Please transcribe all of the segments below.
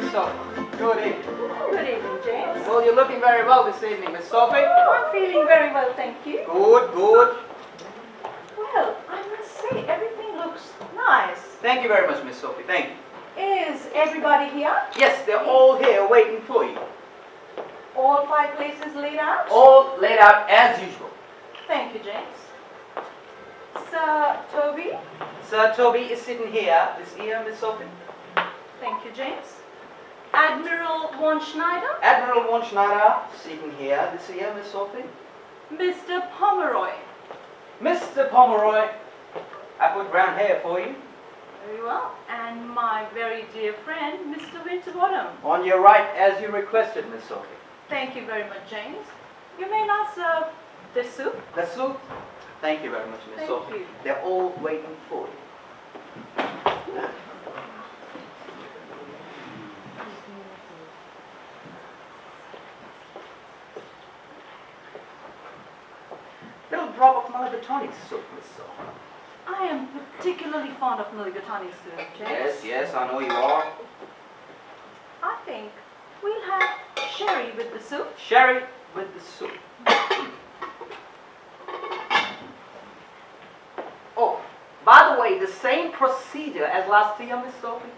Miss Sophie. Good evening. Good evening, James. Well, you're looking very well this evening, Miss Sophie. I'm feeling very well, thank you. Good, good. Well, I must say, everything looks nice. Thank you very much, Miss Sophie. Thank you. Is everybody here? Yes, they're all here waiting for you. All 5 places laid out? All laid out as usual. Thank you, James. Sir Toby? Sir Toby is sitting here, this ear, Miss Sophie. Thank you, James. Admiral von Schneider? Admiral von Schneider sitting here, this ear, Miss Sophie. Mr. Pomeroy? Mr. Pomeroy, I put brown hair for you. Very well. And my very dear friend, Mr. Winterbottom. On your right, as you requested, Miss Sophie. Thank you very much, James. You may now serve the soup. The soup? Thank you very much, Miss Thank Sophie. you. They're all waiting for you. Little drop of mulligatawny soup, Miss Sophie. I am particularly fond of mulligatawny soup, James. Yes, yes, I know you are. I think we'll have sherry with the soup. Sherry with the soup. Oh, by the way, the same procedure as last year, Miss Sophie?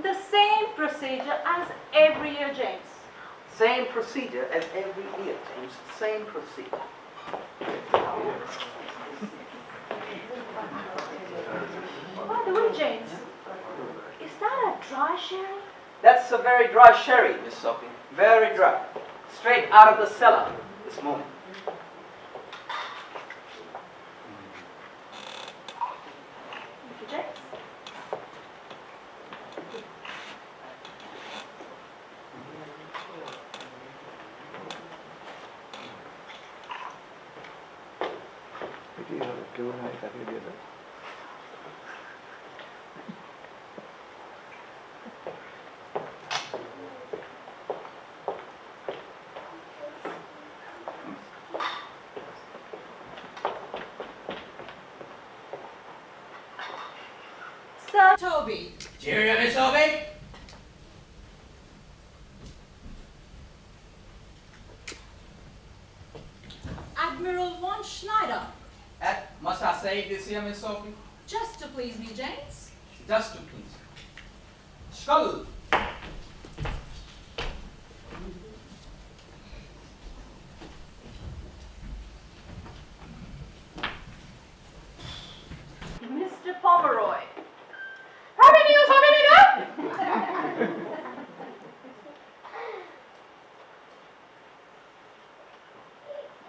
The same procedure as every year, James. Same procedure as every year, James. Same procedure. By the way, James, is that a dry sherry? That's a very dry sherry, Miss Sophie. Very dry. Straight out of the cellar this morning. Thank you, James. Sir Toby. Cheerio, Miss Sophie. Admiral von Schneider. Must I say this here, Miss Sophie? Just to please me, James. Just to please. Skull. Mr. Pomeroy. Happy news, happy news!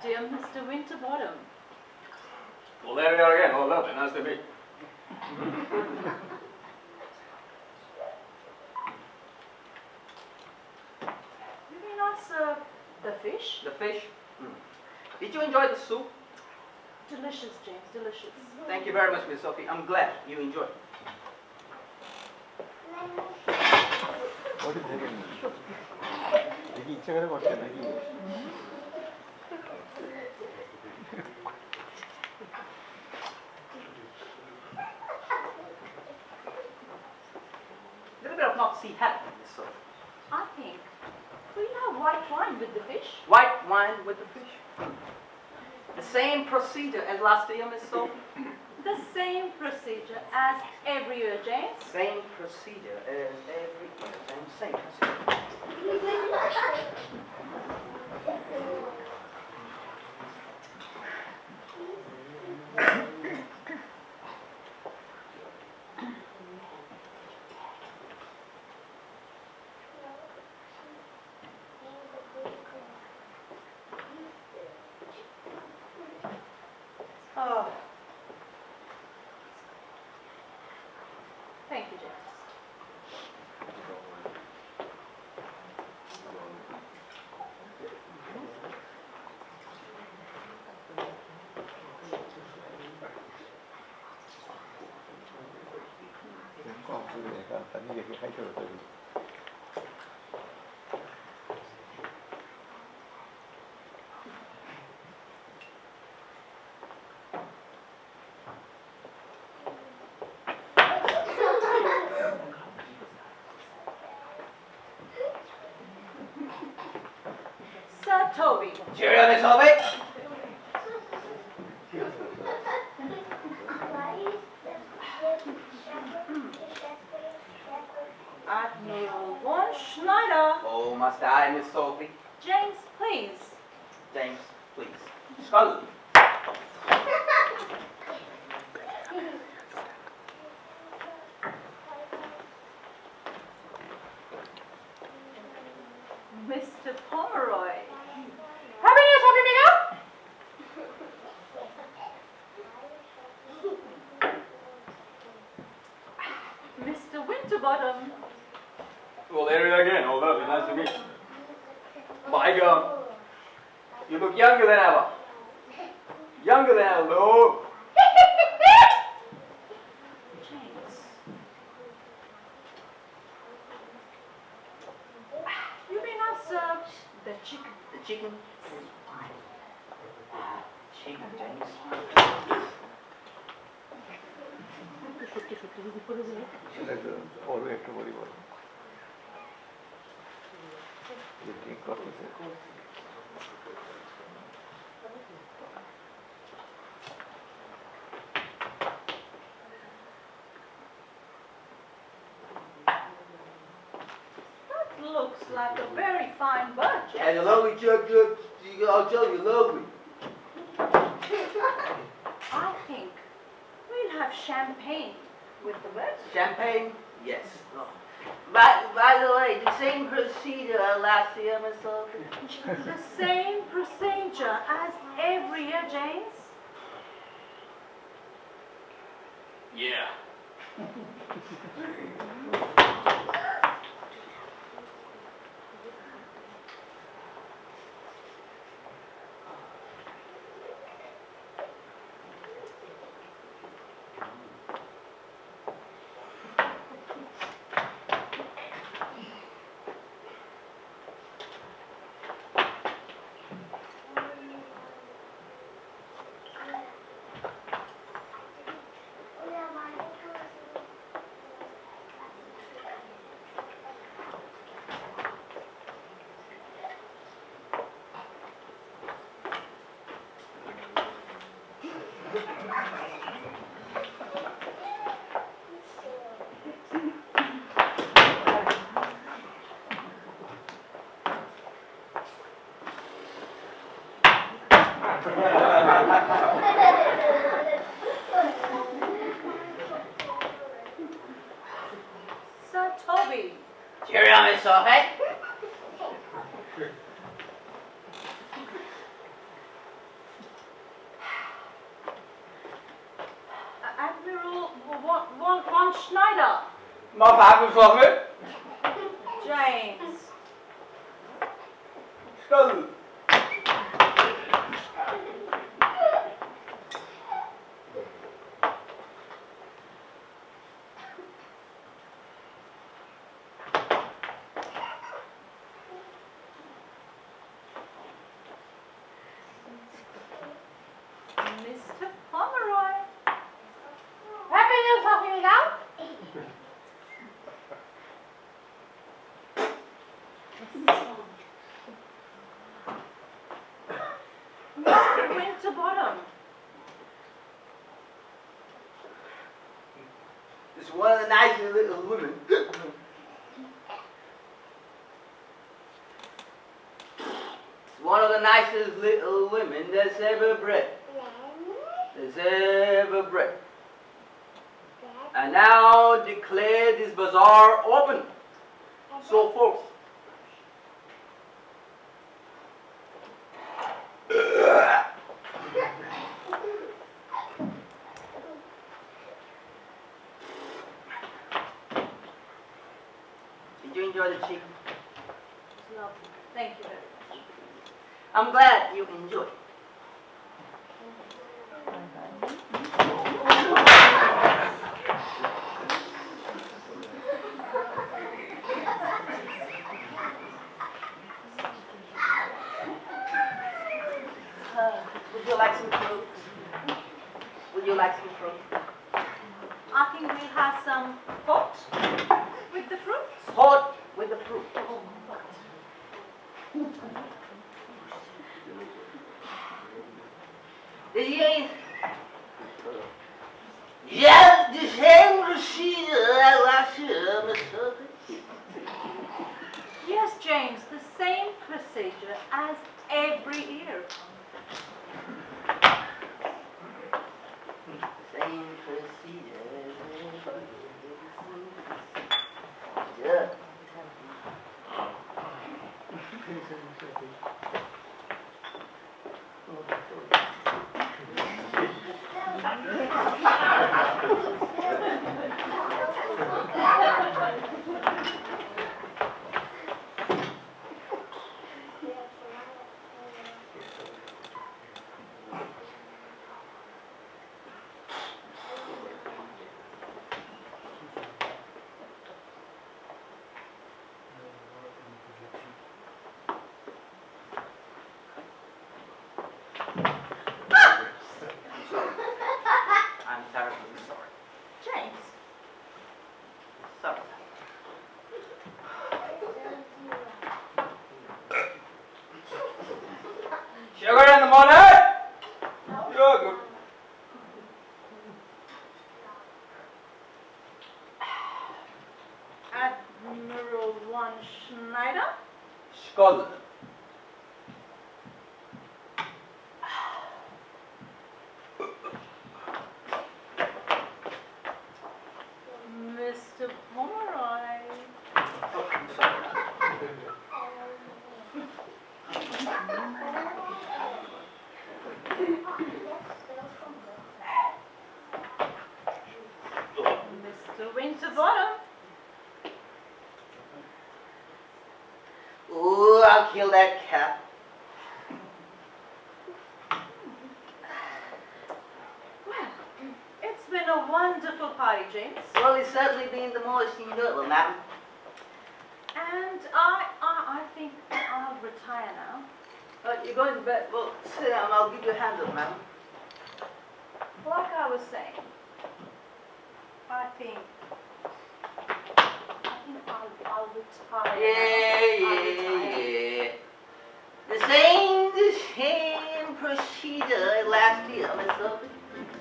Dear Mr. Winterbottom. Well, there we are again. Oh, lovely. Nice to meet You may not serve the fish. The fish. Did you enjoy the soup? Delicious, James, delicious. Thank you very much, Miss Sophie. I'm glad you enjoyed it. Little bit of not see happening, Miss Sophie. I think we'll have white wine with the fish. White wine with the fish. The same procedure as last year, Miss Sophie. The same procedure as every year, James. Same procedure as every year. Same procedure. Oh. Thank you, James. Toby. Cheerio, Miss Sophie. Admiral von Schneider. Oh, must I, Miss Sophie? James, please. James, please. Skull. Mr. Pomeroy. Happy New Year, Miguel? Mr. Winterbottom. Well, there you are again. Oh, lovely. Nice to meet you. My God. You look younger than ever. Younger than ever. Oh. James. You may now serve the chicken. The chicken. Chicken, James. That looks like a very fine bird, And James. a lovely I'll tell you, lovely. I think we'll have champagne with the bird. Champagne? Yes. By the way, the same procedure last year, Miss Sophie. The same procedure as every year, James. Yeah. Sir Toby. Cheerio, Miss Sophie. Admiral von Schneider. My papa, Sophie. James. Skull. Mr. Pomeroy. Happy New Year, Miguel? Mr. Winterbottom. It's one of the nicest little women. It's one of the nicest little women that's ever bred. That's ever bred. And now declare this bazaar open. So forth. Did you enjoy the chicken? It's lovely. Thank you very much. I'm glad you enjoyed. Would you like some fruit? Would you like some fruit? I think we'll have some hot with the fruits. Hot with the fruit. Yes, James, the same procedure as every year. Same procedure. Yeah. I'm terribly sorry. James, Sorry. Sugar in the morning? Sugar. Admiral Von Schneider? Scotland. Mr. Pomeroy. Oh, I'm sorry. Mr. Winterbottom. Ooh, I'll kill that cat. Well, it's been a wonderful party, James. Well, it's certainly been the most enjoyable, madam. And I think I'll retire now. You're going to bed? Well, sit down. I'll give you a hand up, madam. Like I was saying, I think I'll retire. Yeah. The same procedure last year, Miss Sophie.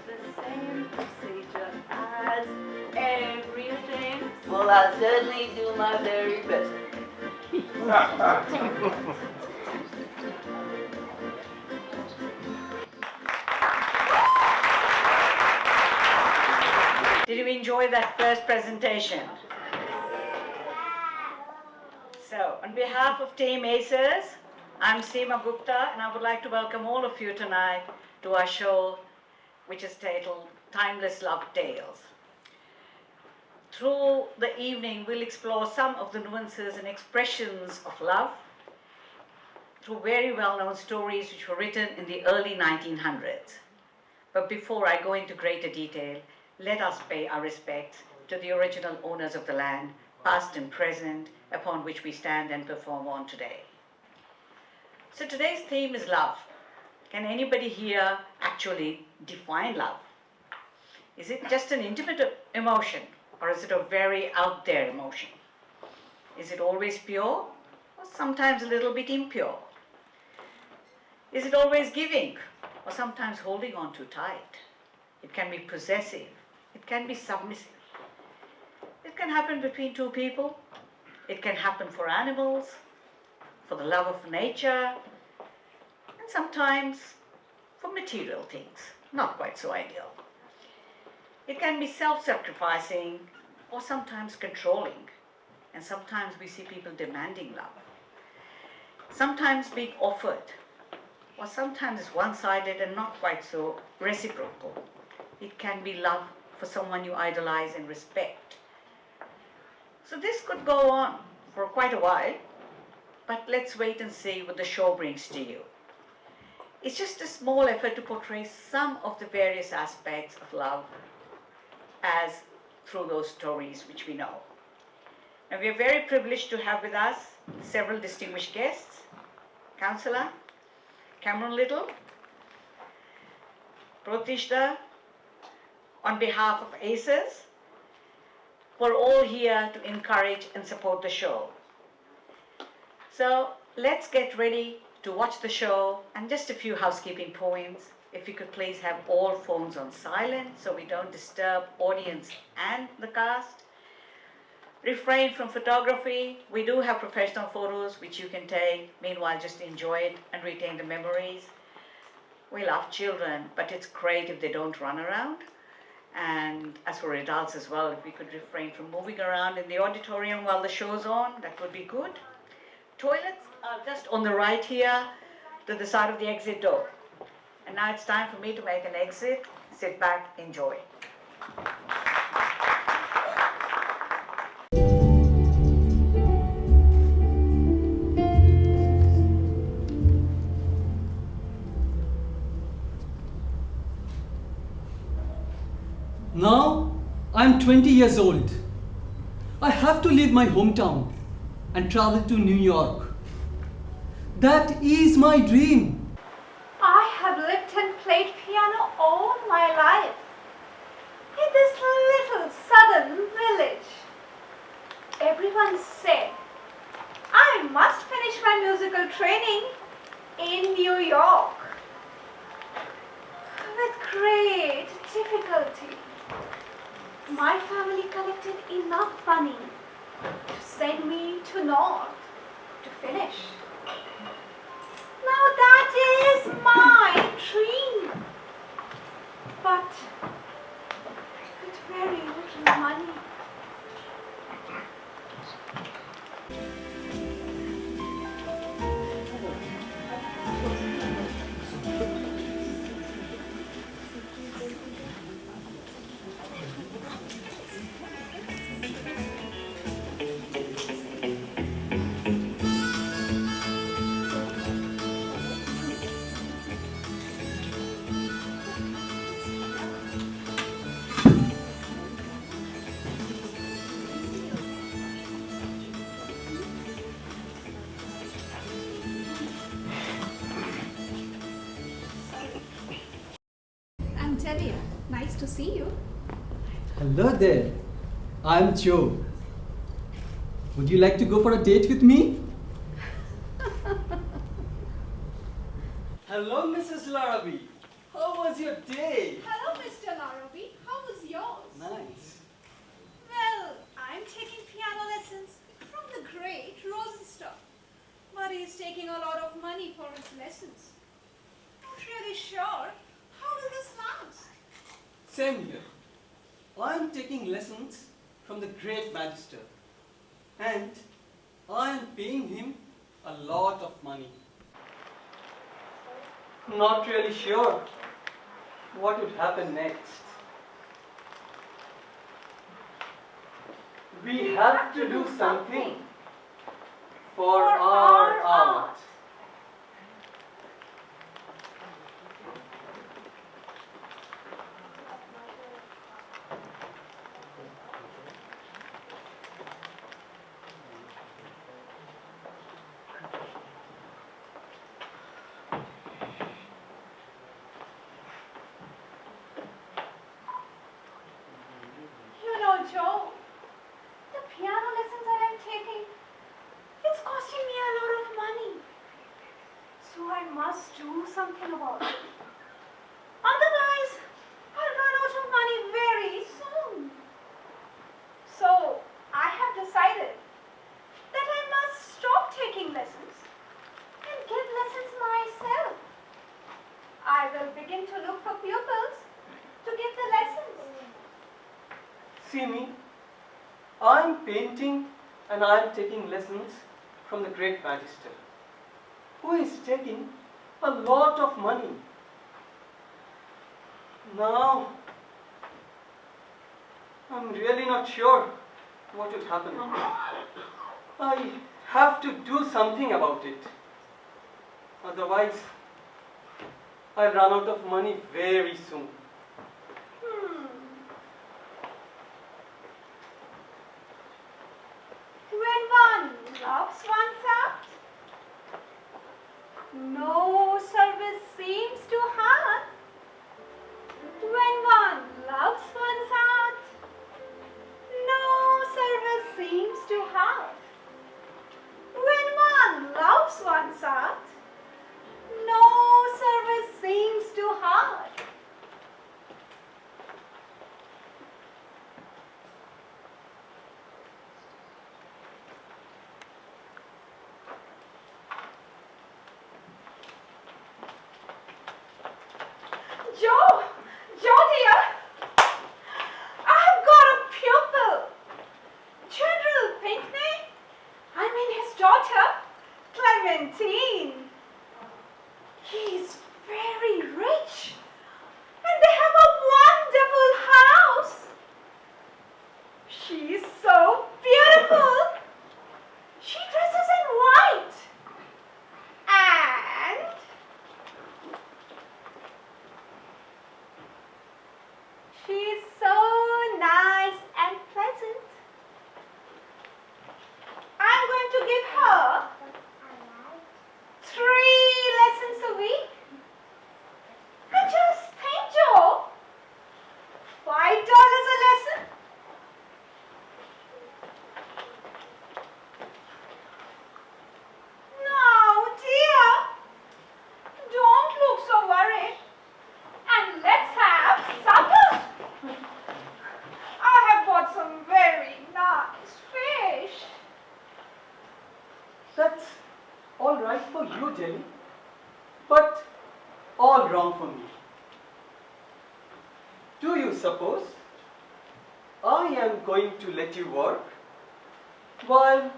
The same procedure as every year, James. Well, I'll certainly do my very best. Did you enjoy that first presentation? So, on behalf of Team ACERS, I'm Seema Gupta, and I would like to welcome all of you tonight to our show, which is titled Timeless Love Tales. Through the evening, we'll explore some of the nuances and expressions of love through very well-known stories which were written in the early 1900s. But before I go into greater detail, let us pay our respects to the original owners of the land, past and present, upon which we stand and perform on today. So today's theme is love. Can anybody here actually define love? Is it just an intimate emotion, or is it a very out there emotion? Is it always pure, or sometimes a little bit impure? Is it always giving, or sometimes holding on too tight? It can be possessive. It can be submissive. It can happen between two people. It can happen for animals, for the love of nature, and sometimes for material things, not quite so ideal. It can be self-sacrificing or sometimes controlling, and sometimes we see people demanding love. Sometimes being offered, or sometimes it's one-sided and not quite so reciprocal. It can be love for someone you idolize and respect. So this could go on for quite a while, but let's wait and see what the show brings to you. It's just a small effort to portray some of the various aspects of love as through those stories which we know. Now we are very privileged to have with us several distinguished guests. Councillor Cameron Little, Protishda, on behalf of ACERS, we're all here to encourage and support the show. So let's get ready to watch the show, and just a few housekeeping points. If you could please have all phones on silent so we don't disturb audience and the cast. refrain from photography. We do have professional photos which you can take. Meanwhile, just enjoy it and retain the memories. We love children, but it's great if they don't run around. And as for adults as well, if we could refrain from moving around in the auditorium while the show's on, that would be good. Toilets are just on the right here, to the side of the exit door. And now it's time for me to make an exit. Sit back, enjoy. Now I'm 20 years old. I have to leave my hometown and travel to New York. That is my dream. I have lived and played piano all my life in this little southern village. Everyone said I must finish my musical training in New York. With great difficulty, my family collected enough money to send me to North to finish. Now that is my dream, but with very little money. Delia, nice to see you. Hello there. I'm Joe. Would you like to go for a date with me? Hello, Mrs. Larrabee. How was your day? Hello, Mr. Larrabee. How was yours? Nice. Well, I'm taking piano lessons from the great Rosenstock, but he's taking a lot of money for his lessons. Not really sure. How will this last? Same here. I'm taking lessons from the great magister, and I am paying him a lot of money. Not really sure what would happen next. We have to do something for our art. Joe, the piano lessons that I'm taking, it's costing me a lot of money. So I must do something about it. Otherwise, I'll run out of money very soon. So I have decided that I must stop taking lessons and give lessons myself. I will begin to look for pupils to give the lessons. See me, I'm painting and I'm taking lessons from the great magister, who is taking a lot of money. Now, I'm really not sure what will happen. I have to do something about it. Otherwise, I'll run out of money very soon. When one loves one's art, no service seems too hard. When one loves one's art, no service seems too hard. When one loves one's art, no service seems too hard. daughter, Clementine. He's very rich and they have a wonderful house. She's so beautiful. She dresses in white. And she's so nice and pleasant. I'm going to give her 3 lessons a week. And just think, Joe, $5 a lesson. Now, dear, don't look so worried. And let's have supper. I have bought some very nice fish. That's all right for you, Jenny, but all wrong for me. Do you suppose I am going to let you work while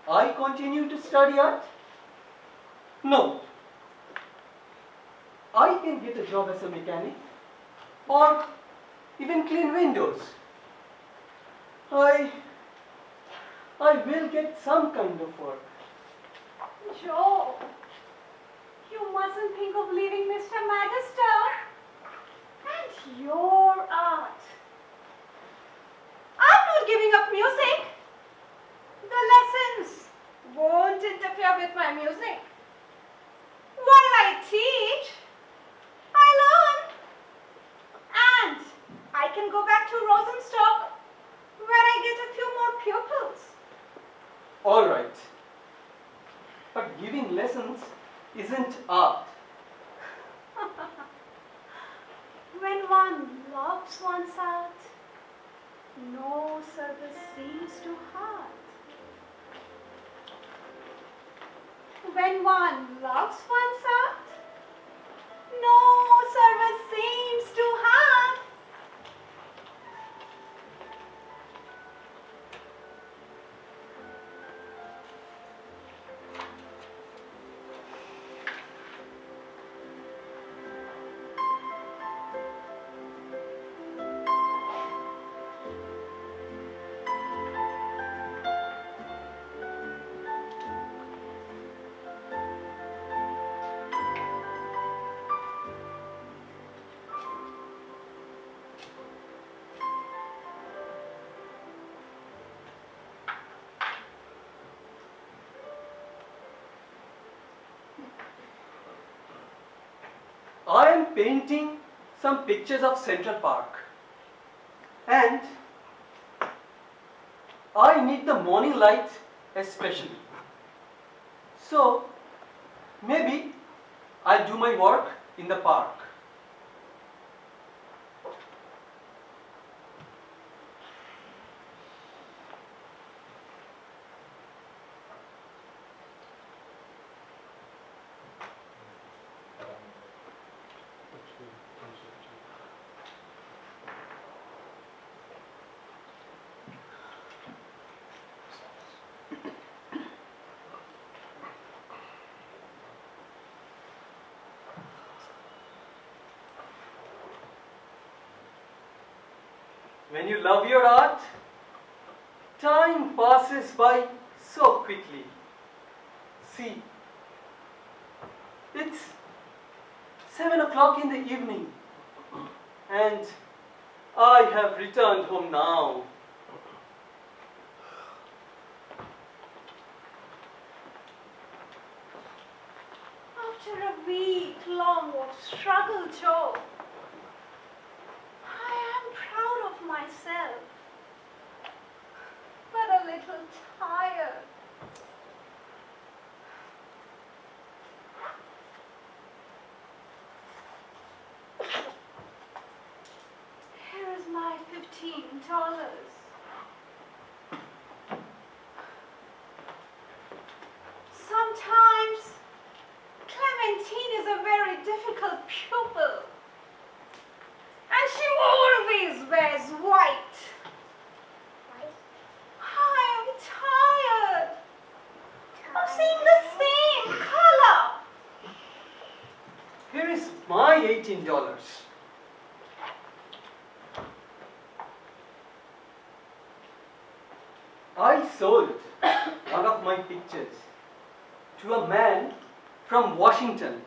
I continue to study art? No. I can get a job as a mechanic or even clean windows. I will get some kind of work. Joe, you mustn't think of leaving Mr. Magister and your art. I'm not giving up music. The lessons won't interfere with my music. While I teach, I learn. And I can go back to Rosenstock when I get a few more pupils. All right. But giving lessons isn't art. When one loves one's art, no service seems too hard. When one loves one's art, no service seems too hard. I am painting some pictures of Central Park and I need the morning light especially. So maybe I'll do my work in the park. When you love your art, time passes by so quickly. See, it's 7 o'clock in the evening and I have returned home now. After a week-long of struggle, Joe, I am proud of myself, but a little tired. Here is my $15. Sometimes Clementine is a very difficult pupil. And she always wears white. I am tired. $18. I sold one of my pictures to a man from Washington,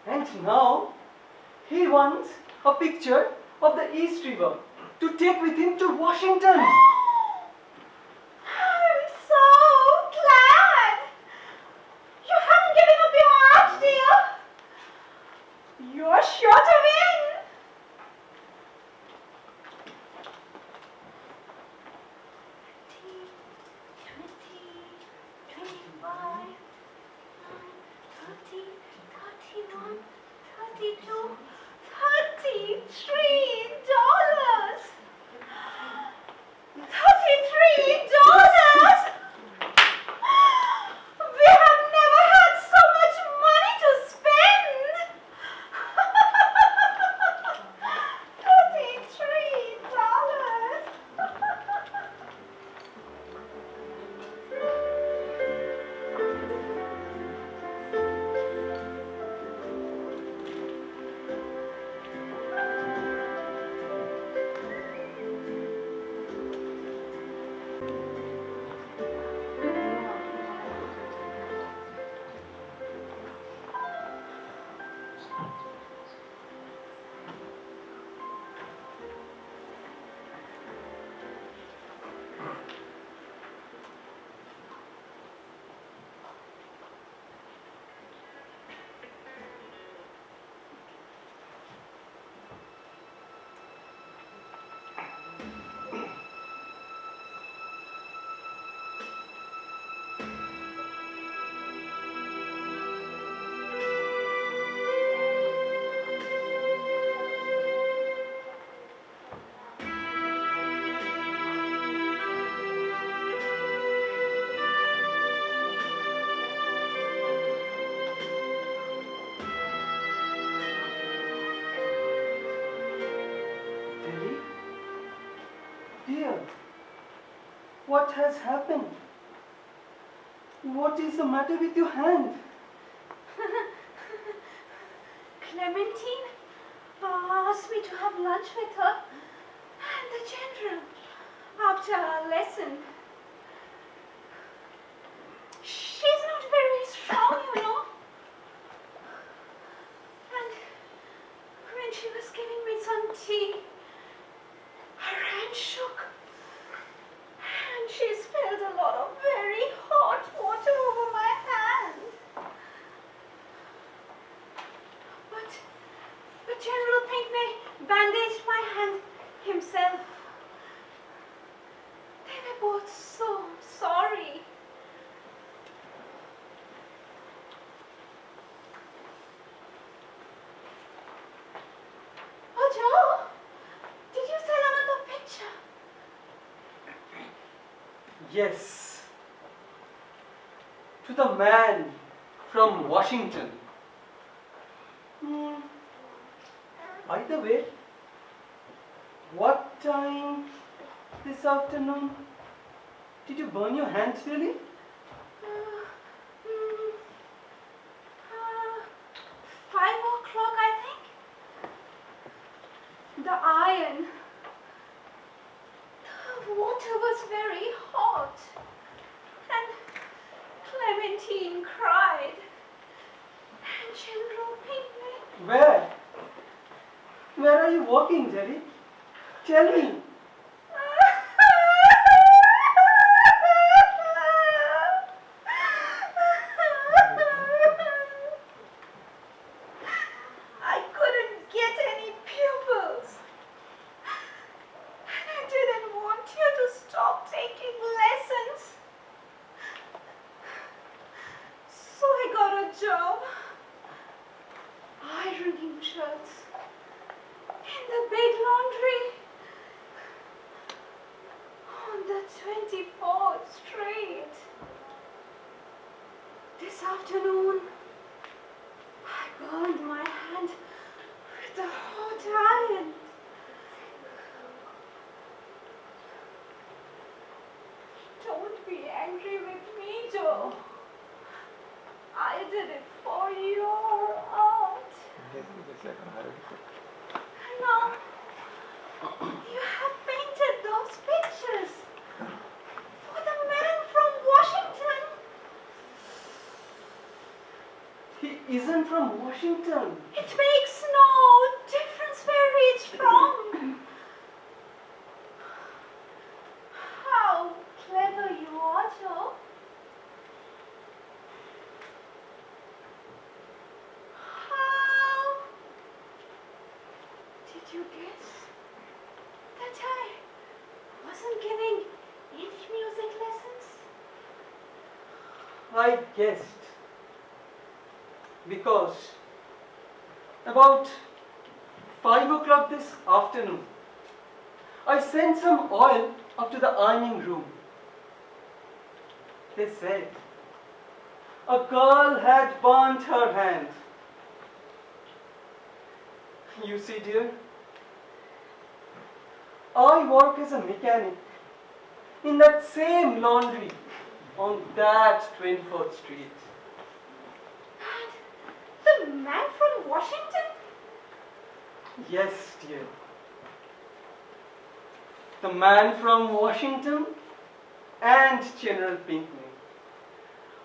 and now he wants a picture of the East River to take with him to Washington. I'm so glad! You haven't given up your art, dear! You're sure to win! Lily? Dear, what has happened? What is the matter with your hand? Clementine asked me to have lunch with her and the general after our lesson. She's not very strong, you know. And when she was giving me some tea, her hand shook and she spilled a lot of very hot water over my hand. But General Pinckney bandaged my hand himself. They were both so sorry. Oh, Joe, did you sell another picture? Yes. To the man from Washington. By the way, what time this afternoon did you burn your hands, really? 5 o'clock, I think. The iron. The water was very hot. And Clementine cried. And General Pinckney. Where? Where are you walking, Jerry? Tell me. I couldn't get any pupils. And I didn't want you to stop taking lessons. So I got a job ironing shirts in the big laundry on the 24th Street. This afternoon, I burned my hand with a hot iron. Don't be angry with me, Joe. I did it for your art. Now, you have painted those pictures for the man from Washington. He isn't from Washington. It makes no difference where he's from. How clever you are, Joe. How did you guess that I wasn't giving any music lessons? I guessed. Because about 5 o'clock this afternoon, I sent some oil up to the ironing room. They said a girl had burnt her hand. You see, dear, I work as a mechanic in that same laundry on that 24th Street. The man from Washington? Yes, dear. The man from Washington and General Pinckney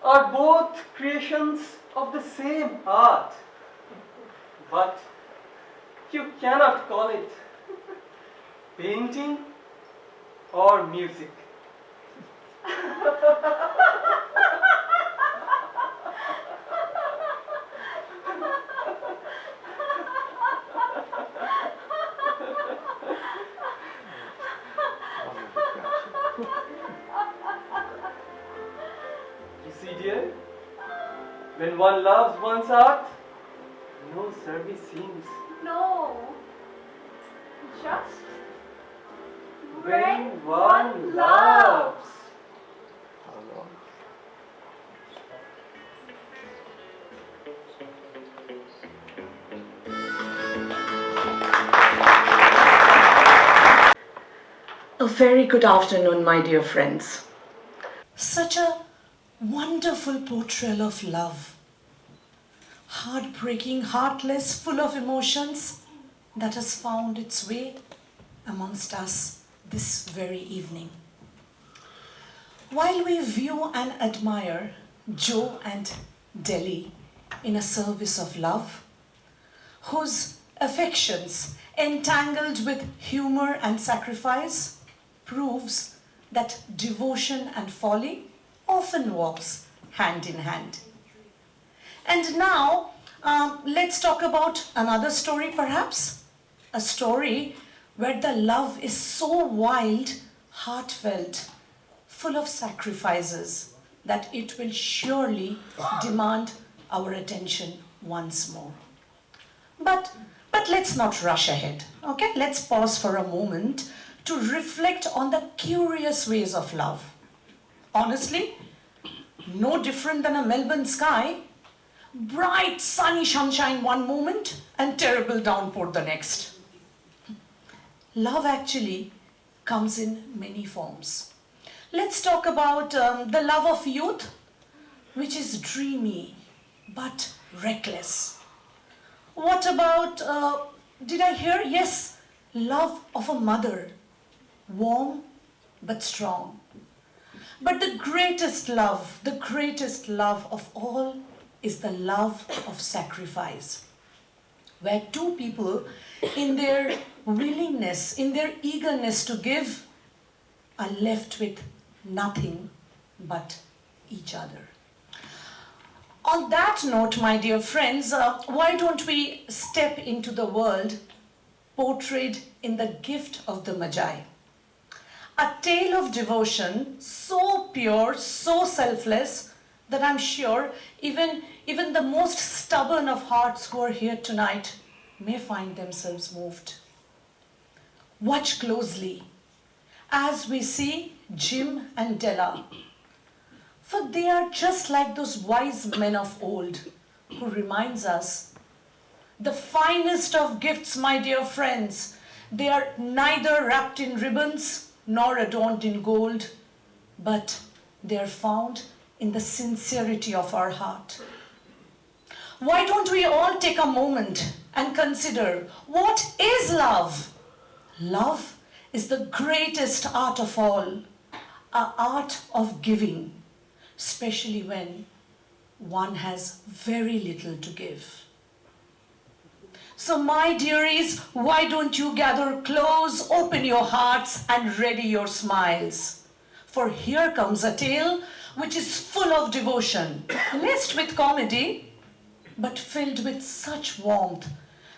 are both creations of the same art. But you cannot call it painting or music. You see, dear, when one loves one's art, no service seems. No. Just When one loves. A very good afternoon, my dear friends. Such a wonderful portrayal of love. Heartbreaking, heartless, full of emotions that has found its way amongst us this very evening. While we view and admire Joe and Delhi in a service of love, whose affections entangled with humor and sacrifice proves that devotion and folly often walks hand in hand. And now, let's talk about another story perhaps. A story where the love is so wild, heartfelt, full of sacrifices that it will surely demand our attention once more. But let's not rush ahead, okay? Let's pause for a moment to reflect on the curious ways of love. Honestly, no different than a Melbourne sky. Bright, sunny sunshine one moment and terrible downpour the next. Love actually comes in many forms. Let's talk about the love of youth, which is dreamy but reckless. What about, did I hear? Yes, love of a mother, warm but strong. But the greatest love of all is the love of sacrifice, where two people in their willingness, in their eagerness to give, are left with nothing but each other. On that note, my dear friends, why don't we step into the world portrayed in the gift of the Magi? A tale of devotion so pure, so selfless, that I'm sure even the most stubborn of hearts who are here tonight may find themselves moved. Watch closely as we see Jim and Della, for they are just like those wise men of old who reminds us the finest of gifts, my dear friends, they are neither wrapped in ribbons nor adorned in gold, but they are found in the sincerity of our heart. Why don't we all take a moment and consider, what is love? Love is the greatest art of all, an art of giving, especially when one has very little to give. So my dearies, why don't you gather close, open your hearts and ready your smiles? For here comes a tale which is full of devotion, laced with comedy, but filled with such warmth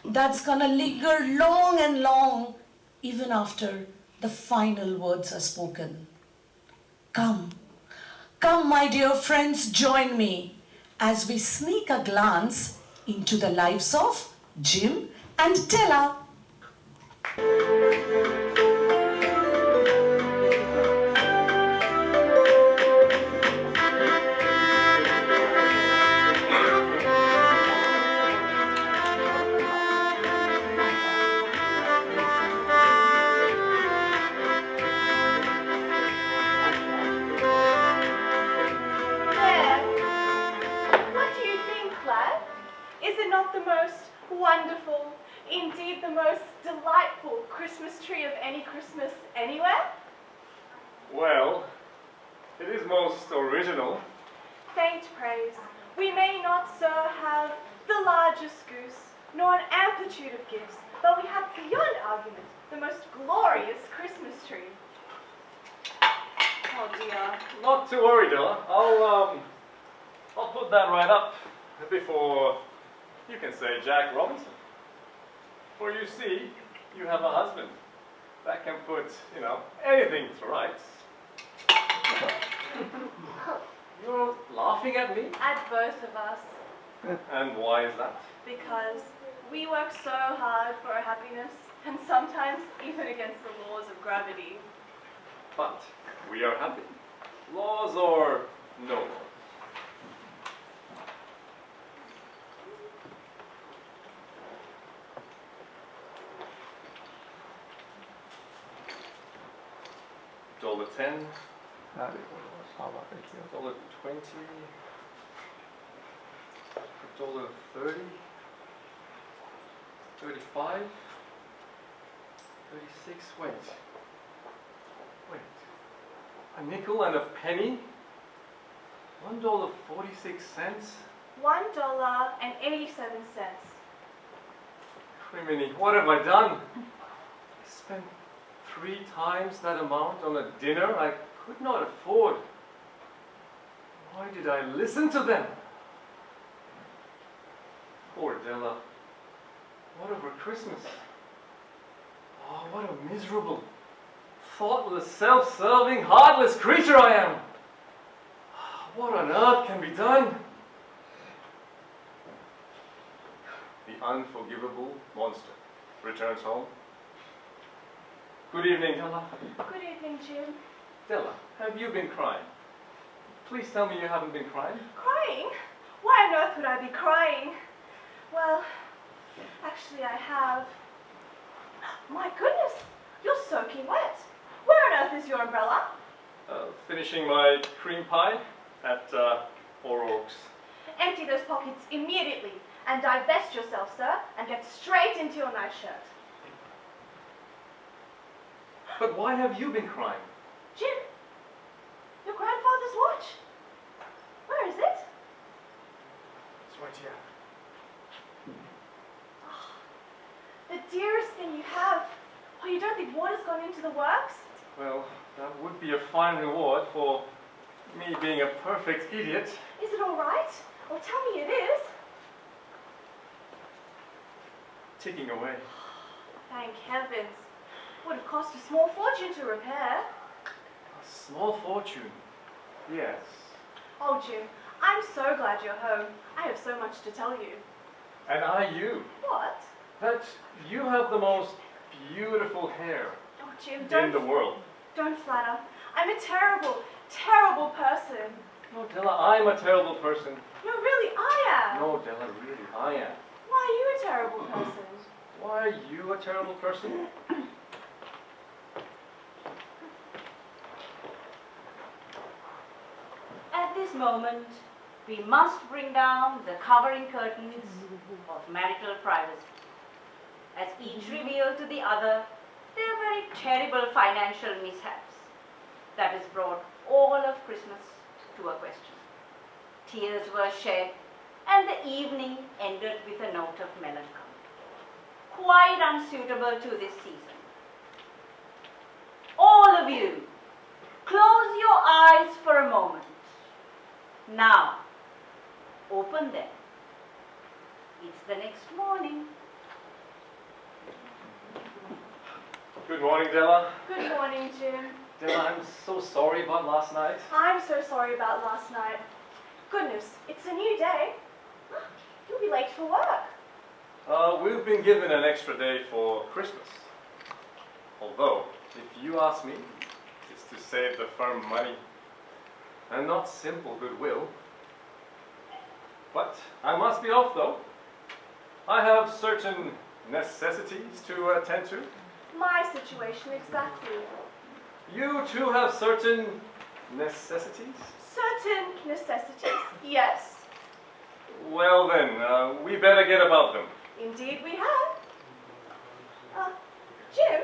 that's gonna linger long and long, even after the final words are spoken. Come, come my dear friends, join me as we sneak a glance into the lives of Jim and Della. The most wonderful, indeed the most delightful Christmas tree of any Christmas anywhere? Well, it is most original. Faint praise. We may not, sir, have the largest goose, nor an amplitude of gifts, but we have beyond argument the most glorious Christmas tree. Oh dear. Not to worry, Della. I'll put that right up before you can say Jack Robinson. For you see, you have a husband that can put, anything to rights. You're laughing at me? At both of us. And why is that? Because we work so hard for our happiness, and sometimes even against the laws of gravity. But we are happy. Laws or no laws. $10, $20, $30, 35, 36, wait, a nickel and a penny, $1.46. $1.87. Criminy, what have I done? I spent 3 times that amount on a dinner I could not afford. Why did I listen to them? Poor Della. What of her Christmas? Oh, what a miserable, thoughtless, self-serving, heartless creature I am. What on earth can be done? The unforgivable monster returns home. Good evening, Della. Good evening, Jim. Della, have you been crying? Please tell me you haven't been crying. Crying? Why on earth would I be crying? Well, actually I have. My goodness, you're soaking wet. Where on earth is your umbrella? Finishing my cream pie at Four Oaks. Empty those pockets immediately and divest yourself, sir, and get straight into your nightshirt. But why have you been crying? Jim, your grandfather's watch. Where is it? It's right here. Oh, the dearest thing you have. Oh, you don't think water's gone into the works? Well, that would be a fine reward for me being a perfect idiot. Is it all right? Well, tell me it is. Ticking away. Thank heavens. Would have cost a small fortune to repair. A small fortune? Yes. Oh, Jim, I'm so glad you're home. I have so much to tell you. And I you. What? That you have the most beautiful hair Oh, Jim, in the world. Don't flatter. I'm a terrible, terrible person. No, Della, I'm a terrible person. No, really, I am. No, Della, really, I am. Why are you a terrible person? Why are you a terrible person? At this moment, we must bring down the covering curtains of marital privacy. as each revealed to the other their very terrible financial mishaps that has brought all of Christmas to a question. Tears were shed, and the evening ended with a note of melancholy, quite unsuitable to this season. All of you, close your eyes for a moment. Now, open them. It's the next morning. Good morning, Della. Good morning, Jim. Della, I'm so sorry about last night. I'm so sorry about last night. Goodness, it's a new day. You'll be late for work. We've been given an extra day for Christmas. Although, if you ask me, it's to save the firm money and not simple goodwill. But I must be off, though. I have certain necessities to attend to. My situation exactly. You too have certain necessities? Certain necessities, yes. Well then, we better get about them. Indeed we have. Jim,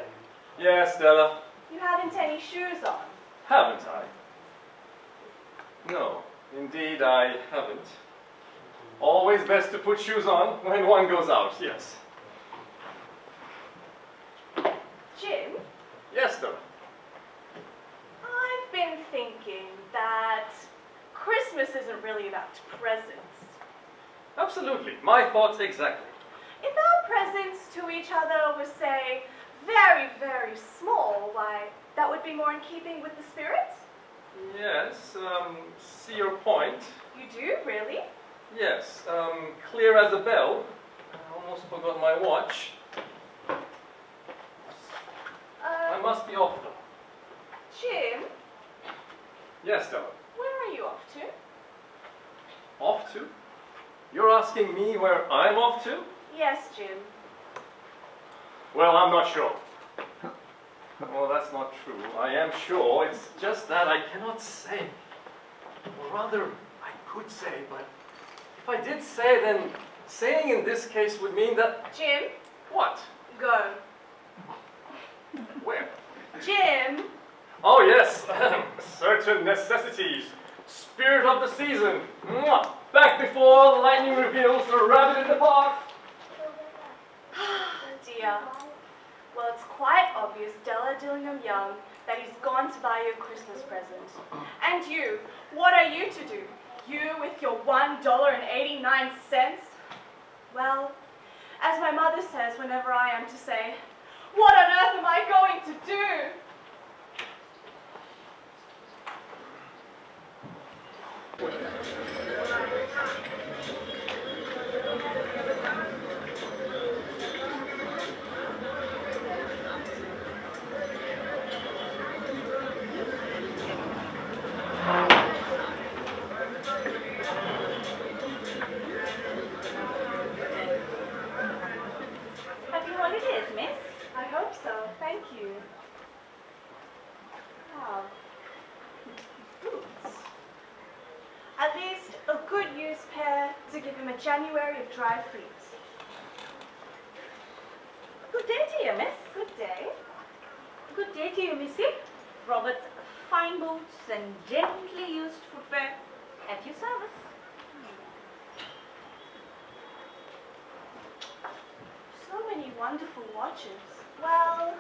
Yes, Della. you haven't any shoes on. Haven't I? No, indeed I haven't. Always best to put shoes on when one goes out, yes. Jim, Yes, Della. I've been thinking that Christmas isn't really about presents. Absolutely. My thoughts exactly. If our presents to each other were, say, very, very small, why, that would be more in keeping with the spirit? Yes, see your point. You do, really? Yes, clear as a bell. I almost forgot my watch. I must be off though. Jim, Yes, Della. where are you off to? Off to? You're asking me where I'm off to? Yes, Jim. Well, I'm not sure. Well, that's not true. I am sure. It's just that I cannot say. Or rather, I could say, but if I did say, then saying in this case would mean that... Jim, What? go. Where? Jim, Oh, yes. Certain necessities. Spirit of the season. Mwah! Back before lightning reveals the rabbit in the park. dear. Well, it's quite obvious, Della Dillingham Young, that he's gone to buy you a Christmas present. And you, what are you to do? You with your $1.89? Well, as my mother says whenever I am to say, what on earth am I going to do? Happy holidays, miss. I hope so, thank you. Wow. Boots. At least a good used pair to give him a January of dry feet. Good day to you, miss. Good day. Good day to you, missy. Robert's fine boots and gently used footwear at your service. So many wonderful watches. Well,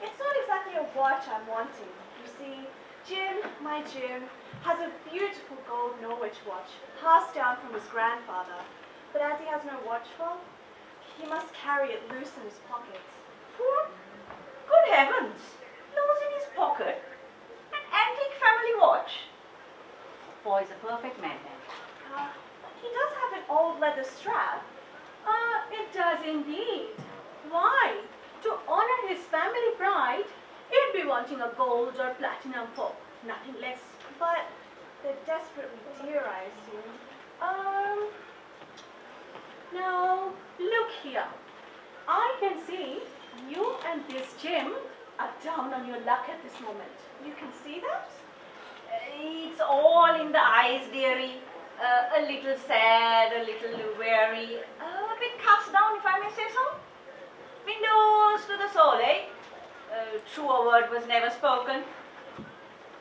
it's not exactly a watch I'm wanting. You see, Jim, my Jim, has a beautiful gold Norwich watch passed down from his grandfather. But as he has no watch fob, he must carry it loose in his pocket. Poor, good heavens, loose in his pocket, an antique family watch. Boy's a perfect man then. He does have an old leather strap. It does indeed. Why? To honor his family pride, he'd be wanting a gold or platinum fork, nothing less. But they're desperately dear, I assume. Now, look here. I can see you and this Jim are down on your luck at this moment. You can see that? It's all in the eyes, dearie. A little sad, a little weary, a bit cast down, if I may say so. Windows to the soul, eh? Truer word was never spoken.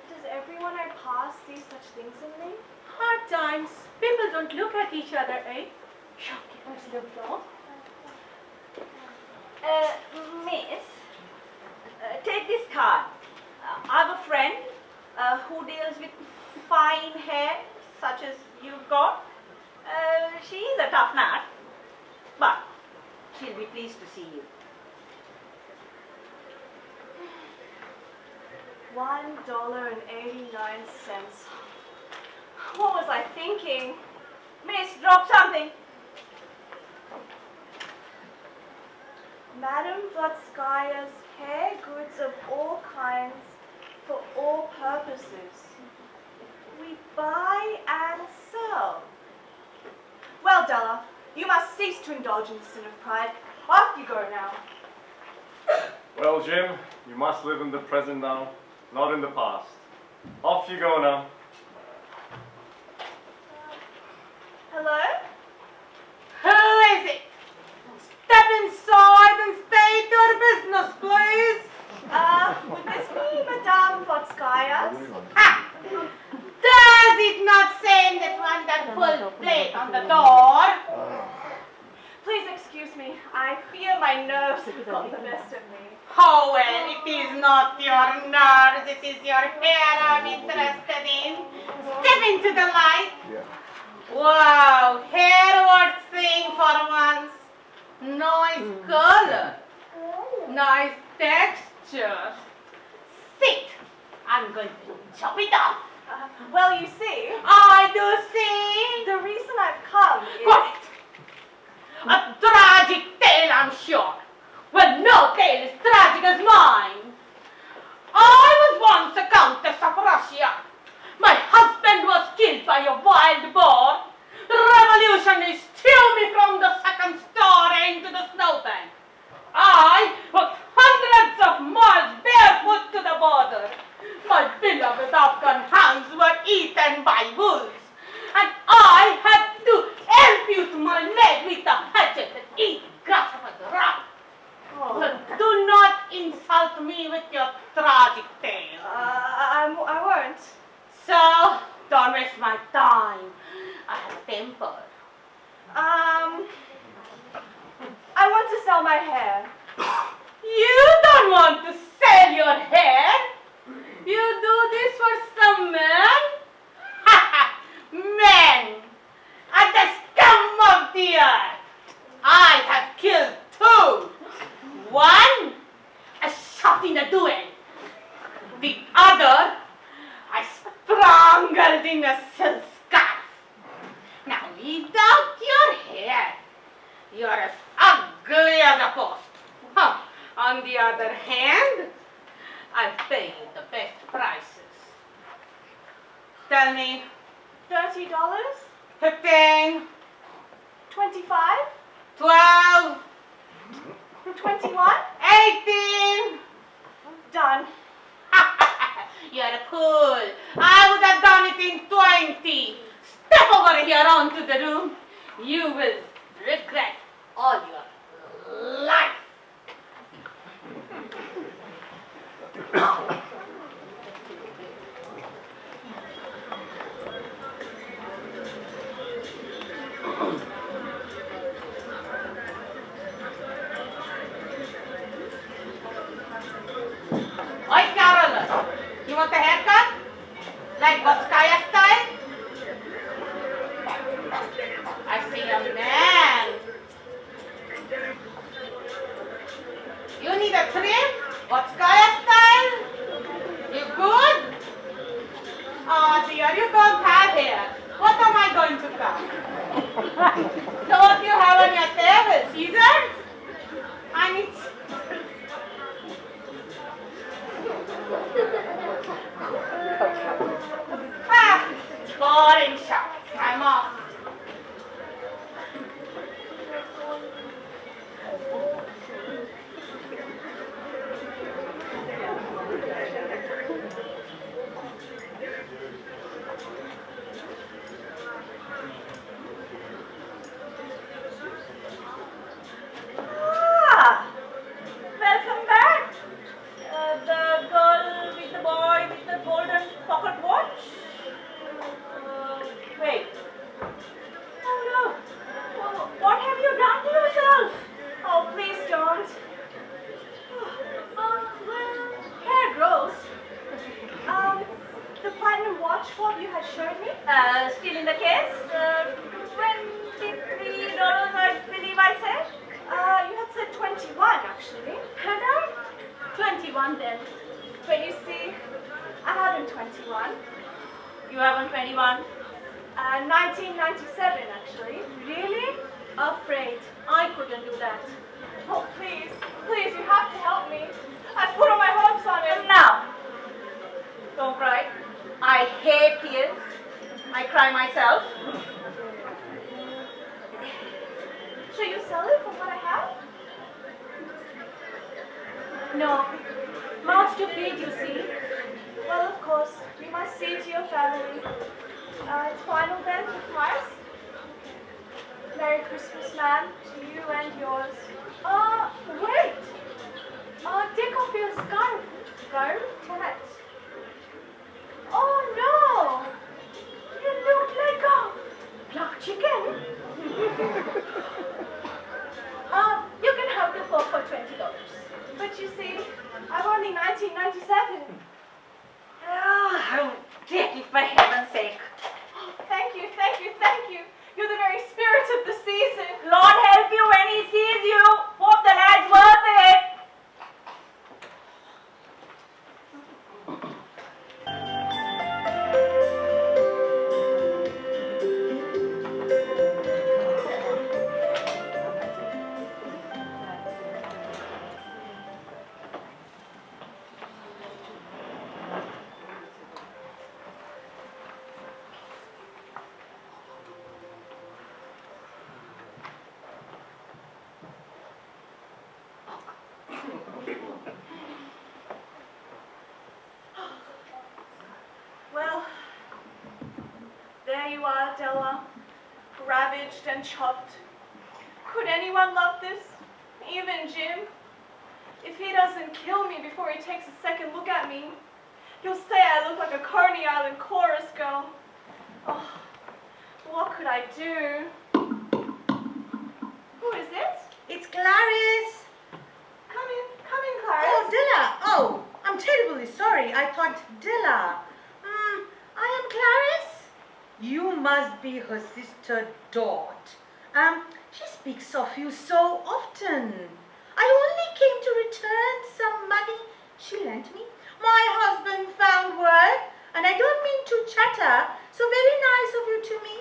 Does everyone I pass see such things in me? Hard times. People don't look at each other, eh? Shopkeepers look though. Miss, take this card. I have a friend who deals with fine hair, such as you've got. She is a tough nut, but she'll be pleased to see you. $1.89. What was I thinking? Miss, drop something. Madame Bhattacharjee's hair goods of all kinds for all purposes. We buy and sell. Well, Della, you must cease to indulge in the sin of pride. Off you go now. Well, Jim, you must live in the present now, not in the past. Off you go now. Hello? Who is it? Step inside and state your business, please. Would this be Madame Bhattacharjee's? Does it not say in that wonderful plate on the door? Please excuse me. I feel my nerves have got the best of me. Oh, well, it is not your nerves, it is your hair I'm interested in. Step into the light. Wow, hair worth seeing for once. Nice color. Nice texture. Sit. I'm going to chop it off. Well, you see, I do see. the reason I've come is... Quiet. A tragic tale, I'm sure. Well, no tale is tragic as mine. I was once a countess of Russia. My husband was killed by a wild boar. The revolutionists threw me from the second story into the snowbank. I walked hundreds of miles barefoot to the border. My beloved Afghan hounds were eaten by wolves, and I had to ampute my leg with a hatchet and eat grasshoppers raw. So do not insult me with your tragic tale. I won't. So don't waste my time. I have a temper. I want to sell my hair. You don't want to sell your hair? You do this for some men? Men! Are the scum of the earth. I have killed two. One, I shot in a duel. The other, I strangled in a silk scarf. Now, without your hair, you're as ugly as a post. Huh. On the other hand, I pay you the best prices. Tell me, $30? 15, 25? 12, 21? 18. Done. You're a fool. I would have done it in 20. Step over here onto the room. You will regret all your life. Oi, Carol, you want a haircut? Like Bhattacharjee style? I see a man. You need a trim? Bhattacharjee style? You good? Oh dear, you don't have hair. What am I going to cut? So what do you have on your table? Scissors? I need... boring shop. I'm off. me? Still in the case? $23, I believe I said. You had said 21 actually. Had I? 21 then. Well, you see, I haven't 21. You haven't 21? 1997 actually. Really? Afraid I couldn't do that. Oh, please, please, you have to help me. I put all my hopes on it. Now, don't cry. I hate tears. I cry myself. So you sell it for what I have? No. Mouths to feed, you see. Well, of course, you must see to your family. It's final then, the price? Merry Christmas, ma'am, to you and yours. Wait! Take off your scarf, Theatrette. Oh no! You look like a black chicken. You can have the fork for $20. But you see, I'm only 1997. Take it for heaven's sake. Thank you, thank you, thank you. You're the very spirit of the season. Lord help you when he sees you. Hope the lad's worth it. Well, there you are, Della, ravaged and chopped. Could anyone love this? Even Jim? If he doesn't kill me before he takes a second look at me, he'll say I look like a Coney Island chorus girl. Oh, what could I do? Who is it? It's Clarice. Come in, Clarice. Oh, Della. Oh, I'm terribly sorry. I thought Della. I am Clarice. You must be her sister Dot. She speaks of you so often. I only came to return some money she lent me. My husband found work, and I don't mean to chatter, so very nice of you to me.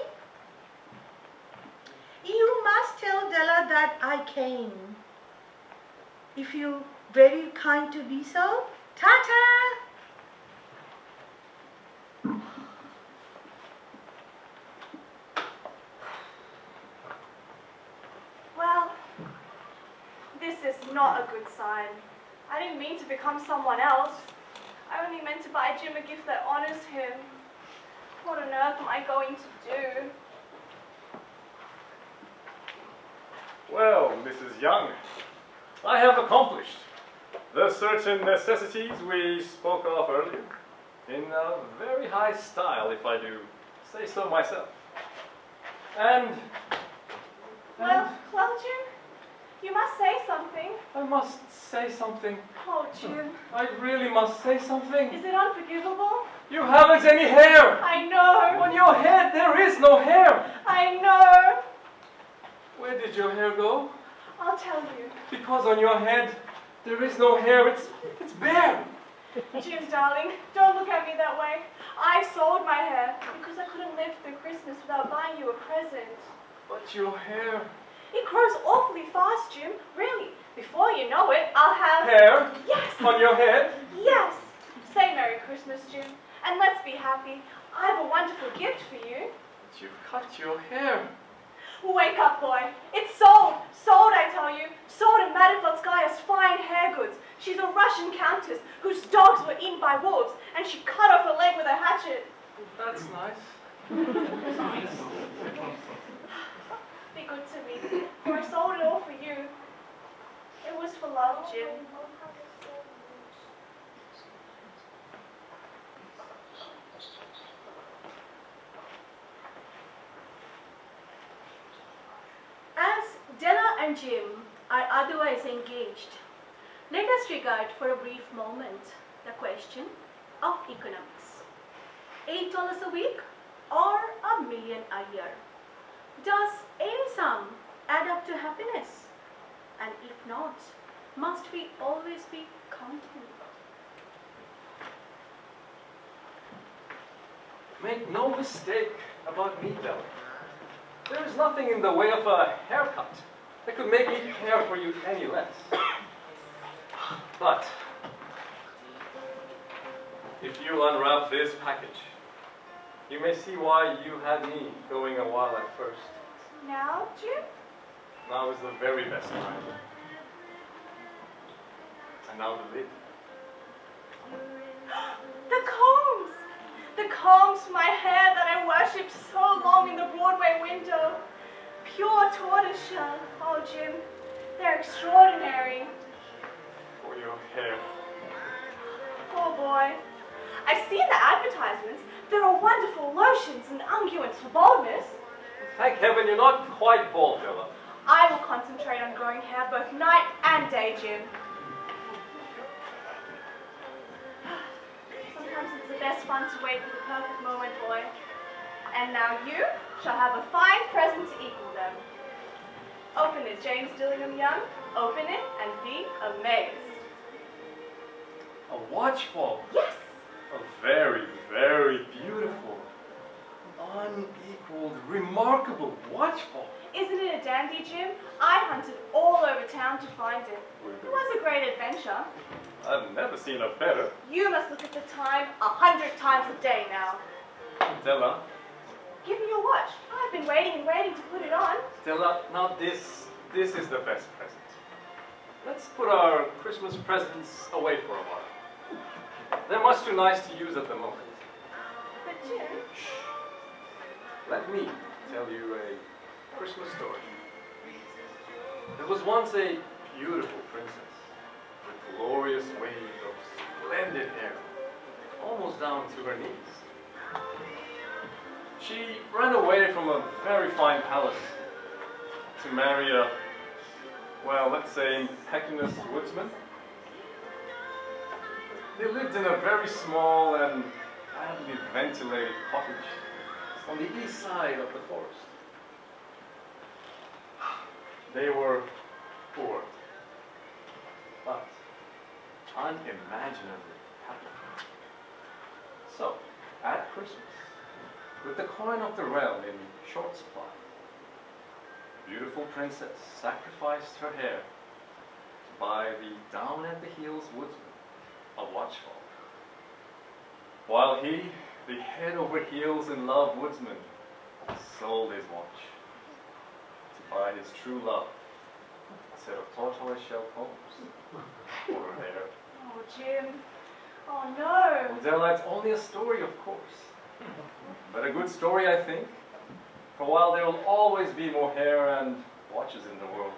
You must tell Della that I came. If you very kind to be so. Ta-ta! Well, this is not a good sign. I didn't mean to become someone else. I only meant to buy Jim a gift that honors him. What on earth am I going to do? Well, Mrs. Young, I have accomplished the certain necessities we spoke of earlier in a very high style, if I do say so myself. Well, Jim, you must say something. I must say something. Oh, Jim, I really must say something. is it unforgivable? You haven't any hair. I know. On your head there is no hair. I know. Where did your hair go? I'll tell you. Because on your head there is no hair. It's bare. Jim, darling, don't look at me that way. I sold my hair because I couldn't live through Christmas without buying you a present. But your hair. It grows awfully fast, Jim. Really. Before you know it, I'll have... Hair? Yes. On your head? Yes. Say Merry Christmas, Jim. And let's be happy. I have a wonderful gift for you. But you've cut your hair. Wake up, boy. It's sold. Sold, I tell you. Sold in Bhattacharjee's fine hair goods. She's a Russian countess whose dogs were eaten by wolves, and she cut off her leg with a hatchet. That's nice. Be good to me, for I sold it all for you. It was for love, Jim. As Della and Jim are otherwise engaged, let us regard for a brief moment the question of economics. $8 a week or here. Does any sum add up to happiness? And if not, must we always be counting? Make no mistake about me, Della. There is nothing in the way of a haircut that could make me care for you any less. But if you unwrap this package, you may see why you had me going a while at first. Now, Jim? Now is the very best time. And now the lid. The combs! The combs for my hair that I worshipped so long in the Broadway window. Pure tortoiseshell. Oh, Jim, they're extraordinary. For your hair. Poor boy. I've seen the advertisements. There are wonderful lotions and unguents for baldness. Thank heaven you're not quite bald, Della. I will concentrate on growing hair both night and day, Jim. Sometimes it's the best fun to wait for the perfect moment, boy. And now you shall have a fine present to equal them. Open it, James Dillingham Young. Open it and be amazed. A watchful. Yes! A very, very beautiful, unequaled, remarkable watchful. Isn't it a dandy, Jim? I hunted all over town to find it. It was a great adventure. I've never seen a better. You must look at the time 100 times a day now. Della, Give me your watch. I've been waiting and waiting to put it on. Della, now this is the best present. Let's put our Christmas presents away for a while. They're much too nice to use at the moment. But Jim... Shh. Let me tell you a Christmas story. There was once a beautiful princess with glorious waves of splendid hair, almost down to her knees. She ran away from a very fine palace to marry a, well, let's say, impetuous woodsman. They lived in a very small and badly ventilated cottage on the east side of the forest. They were poor, but unimaginably happy. So, at Christmas, with the coin of the realm in short supply, the beautiful princess sacrificed her hair to buy the down-at-the-heels woodsman a watchful, while he, the head-over-heels-in-love woodsman, sold his watch to buy his true love a set of tortoise-shell combs for her hair. Oh, Jim. Oh, no. Well, Della, it's only a story, of course, but a good story, I think. For while there will always be more hair and watches in the world,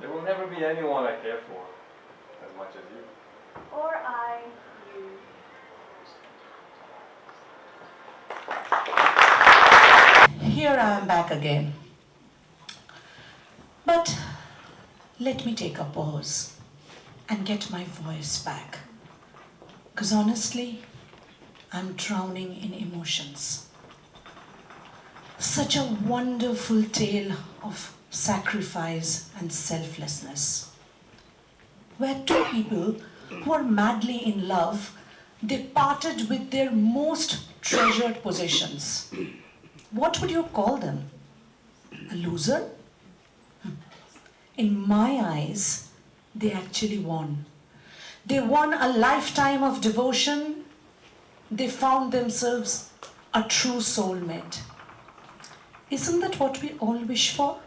there will never be anyone I care for as much as you. Or I, you. Here I am back again. But let me take a pause and get my voice back. Because honestly, I'm drowning in emotions. Such a wonderful tale of sacrifice and selflessness, where two people who are madly in love, they parted with their most treasured possessions. What would you call them? A loser? In my eyes, they actually won. They won a lifetime of devotion. They found themselves a true soulmate. Isn't that what we all wish for?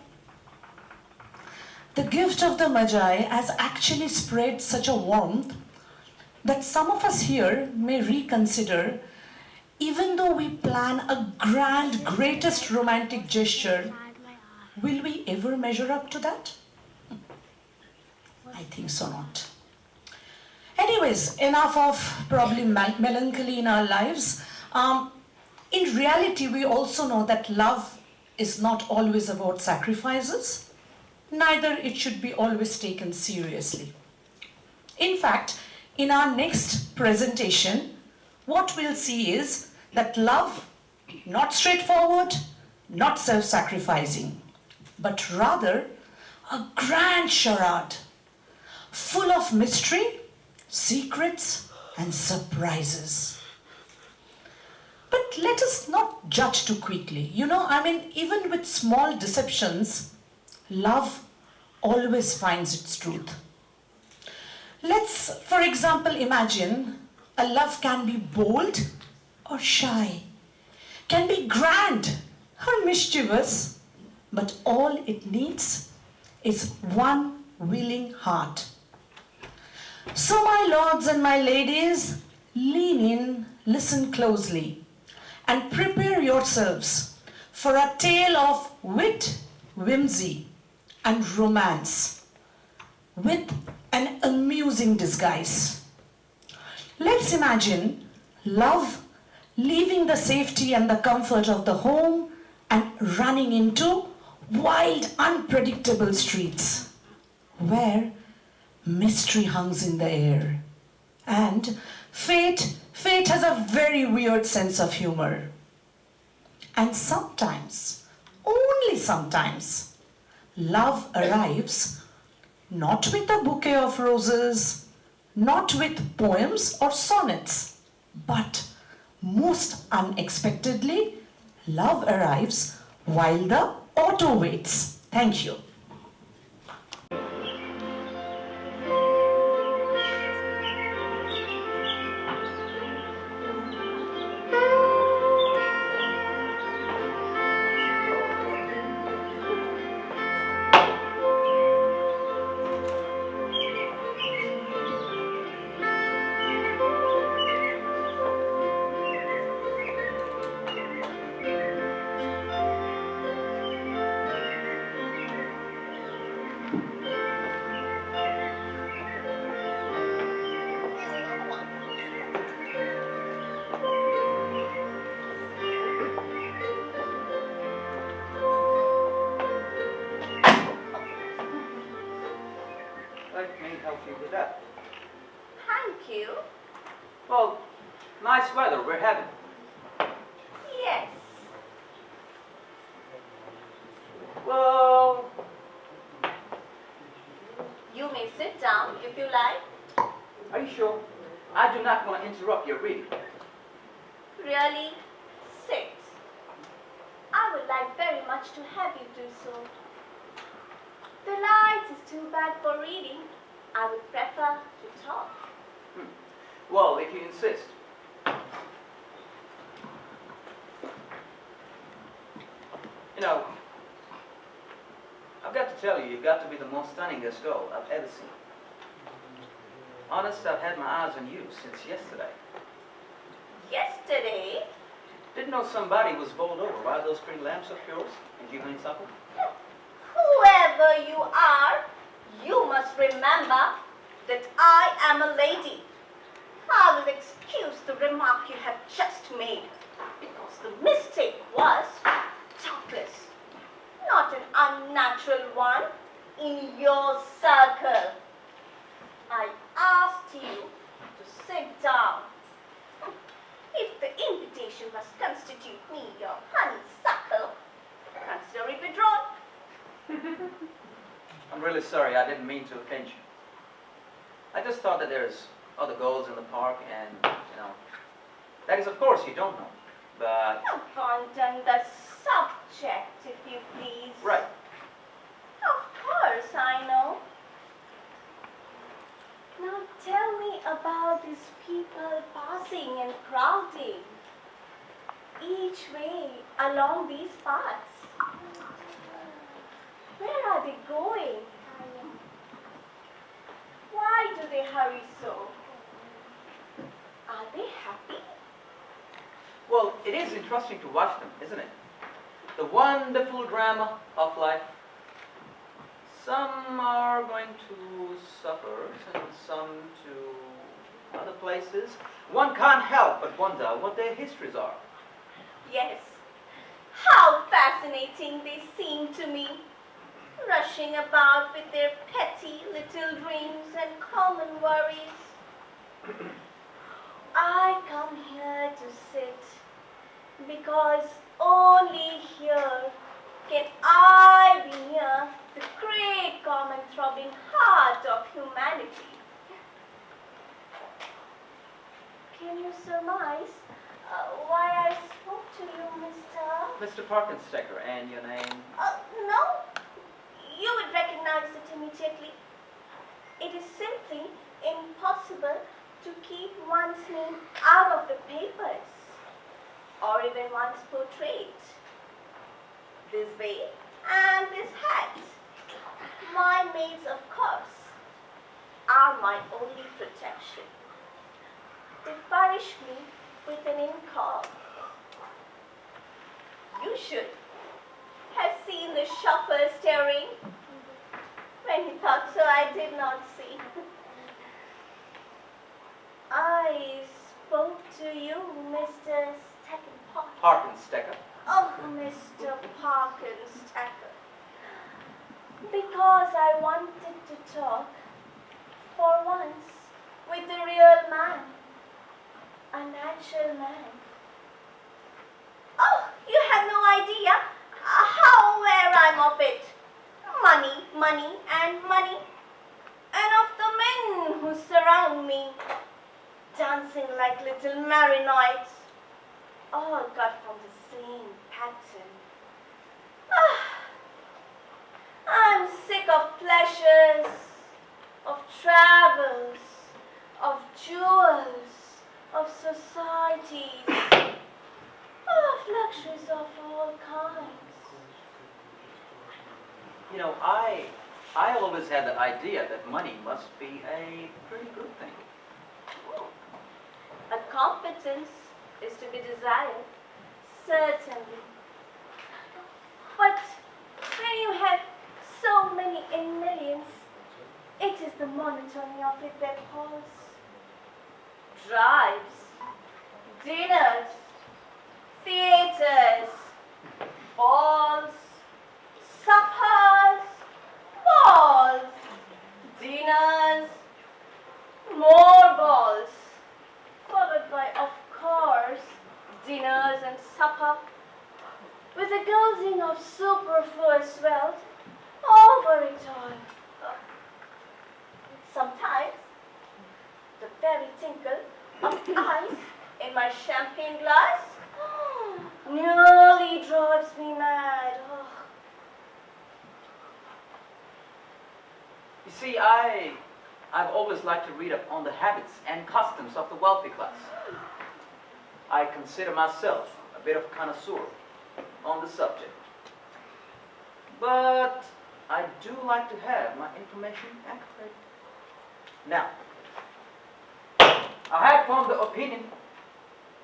The gift of the Magi has actually spread such a warmth that some of us here may reconsider, even though we plan a grand, greatest romantic gesture, will we ever measure up to that? I think so not. Anyways, enough of probably melancholy in our lives. In reality, we also know that love is not always about sacrifices. Neither it should be always taken seriously. In fact, in our next presentation, what we'll see is that love, not straightforward, not self-sacrificing, but rather a grand charade, full of mystery, secrets, and surprises. But let us not judge too quickly. Even with small deceptions, love always finds its truth. Let's, for example, imagine a love can be bold or shy, can be grand or mischievous, but all it needs is one willing heart. So, my lords and my ladies, lean in, listen closely, and prepare yourselves for a tale of wit, whimsy, and romance with an amusing disguise. Let's imagine love leaving the safety and the comfort of the home and running into wild, unpredictable streets where mystery hangs in the air. And fate has a very weird sense of humor. And sometimes, only sometimes, love arrives not with a bouquet of roses, not with poems or sonnets, but most unexpectedly, love arrives while the auto waits. Thank you. Let me help you with that. Thank you. Well, nice weather we're having. Yes. Well, You may sit down if you like. are you sure? I do not want to interrupt your reading. Really? Sit. I would like very much to have you do so. The light is too bad for reading. I would prefer to talk. Well, if you insist. I've got to tell you, you've got to be the most stunningest girl I've ever seen. Honest, I've had my eyes on you since yesterday. Yesterday? Didn't know somebody was bowled over by those pretty lamps of yours and give any supper. Whoever you are, you must remember that I am a lady. I will excuse the remark you have just made, because the mistake was, doubtless, not an unnatural one in your circle. I asked you to sit down. If the invitation must constitute me your honeysuckle, consider it withdrawn. I'm really sorry, I didn't mean to offend you. I just thought that there's other girls in the park and, that is, of course, you don't know, but... Abandon the subject, if you please. Right. Of course, I know. Now tell me about these people passing and crowding each way along these paths. Where are they going? Why do they hurry so? Are they happy? Well, it is interesting to watch them, isn't it? The wonderful drama of life. Some are going to suppers and some to other places. One can't help but wonder what their histories are. Yes. How fascinating they seem to me. Rushing about with their petty little dreams and common worries. I come here to sit because only here Mr. Parkenstecker, and your name? No, you would recognize it immediately. It is simply impossible to keep one's name out of the papers, or even one's portrait. This way, and this hat. My maids, of course, are my only protection. They furnish me with an income. You should have seen the chauffeur staring. When he thought so, I did not see. I spoke to you, Mr. Steckenpot. Parkenstecker. Oh, Mr. Parkenstecker. Because I wanted to talk, for once, with the real man. A natural man. Oh, you have no idea how aware I'm of it. Money, money, and money. And of the men who surround me, dancing like little marionettes, all cut from the same pattern. I'm sick of pleasures, of travels, of jewels, of societies, of luxuries of all kinds. You know, I always had the idea that money must be a pretty good thing. A competence is to be desired, certainly. But when you have so many in millions, it is the monotony of it that calls. Drives, dinners, theaters, balls, suppers, balls, dinners, more balls, followed by, of course, dinners and supper, with a gilding of superfluous wealth over it all. Sometimes, the very tinkle of ice in my champagne glass nearly drives me mad. Oh. You see, I've always liked to read up on the habits and customs of the wealthy class. I consider myself a bit of connoisseur on the subject. But I do like to have my information accurate. Now, I have formed the opinion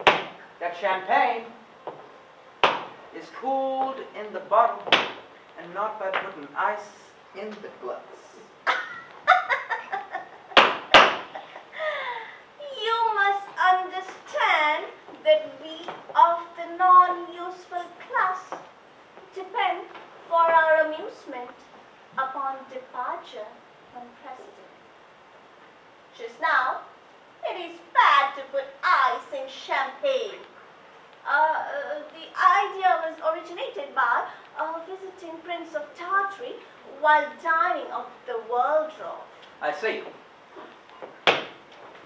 that champagne is cooled in the bottle and not by putting ice in the glass. You must understand that we of the non-useful class depend for our amusement upon departure from precedent. Just now, it is bad to put ice in champagne. The idea was originated by a visiting Prince of Tartary while dining at the Waldorf. I see.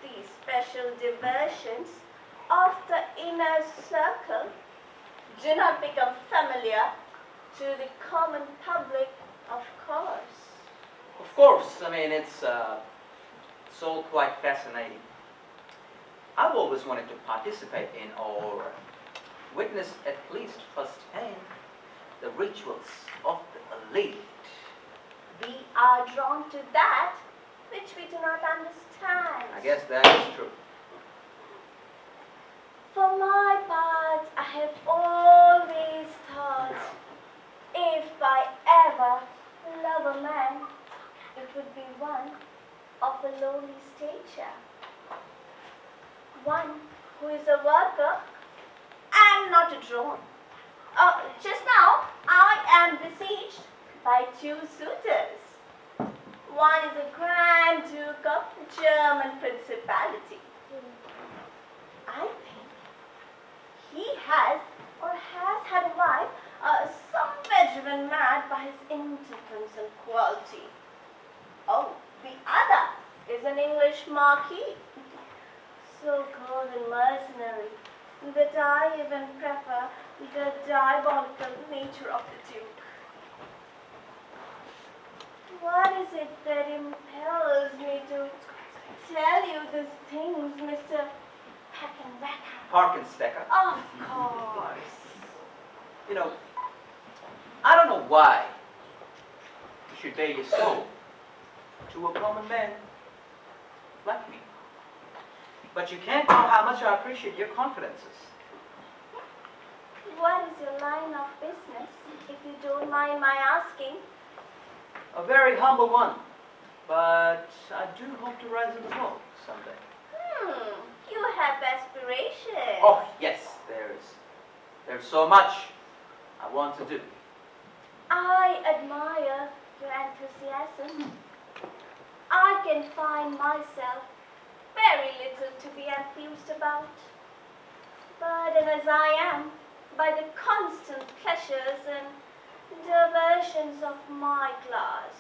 These special diversions of the inner circle do not become familiar to the common public, of course. Of course, I mean, it's all quite fascinating. I've always wanted to participate in or witness at least firsthand the rituals of the elite. We are drawn to that which we do not understand. I guess that is true. For my part, I have always thought, if I ever love a man, it would be one of a lowly stature. One who is a worker and not a drone. Just now, I am besieged by two suitors. One is a Grand Duke of German Principality. I think he has or has had a wife, some bedridden mad by his indifference and cruelty. Oh, the other is an English marquis, so cold and mercenary that I even prefer the diabolical nature of the Duke. What is it that impels me to tell you these things, Mr. Packenbacker? Parkenstecker. Of course. You know, I don't know why you should bare your soul to a common man like me. But you can't know how much I appreciate your confidences. What is your line of business, if you don't mind my asking? A very humble one, but I do hope to rise in the world someday. You have aspirations. Oh, yes, there's so much I want to do. I admire your enthusiasm. I can find myself very little to be enthused about. Burdened as I am by the constant pleasures and diversions of my class.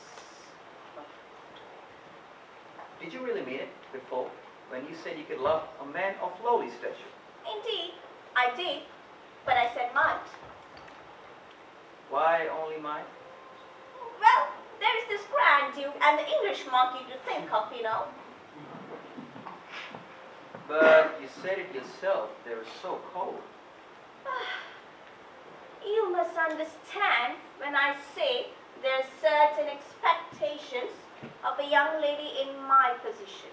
Did you really mean it before when you said you could love a man of lowly stature? Indeed, I did, but I said might. Why only mine? Well, there's this Grand Duke and the English monkey to think of, you know. But you said it yourself, they were so cold. You must understand when I say there are certain expectations of a young lady in my position.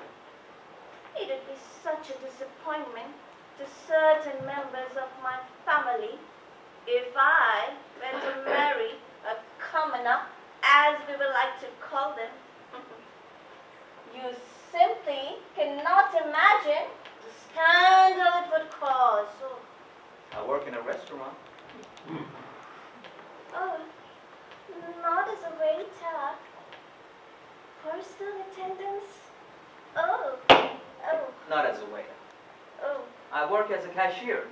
It would be such a disappointment to certain members of my family if I were to marry a commoner, as we would like to call them. You simply cannot imagine the scandal it would cause. I work in a restaurant. Oh, not as a waiter. Personal attendance? Oh. Not as a waiter. Oh. I work as a cashier.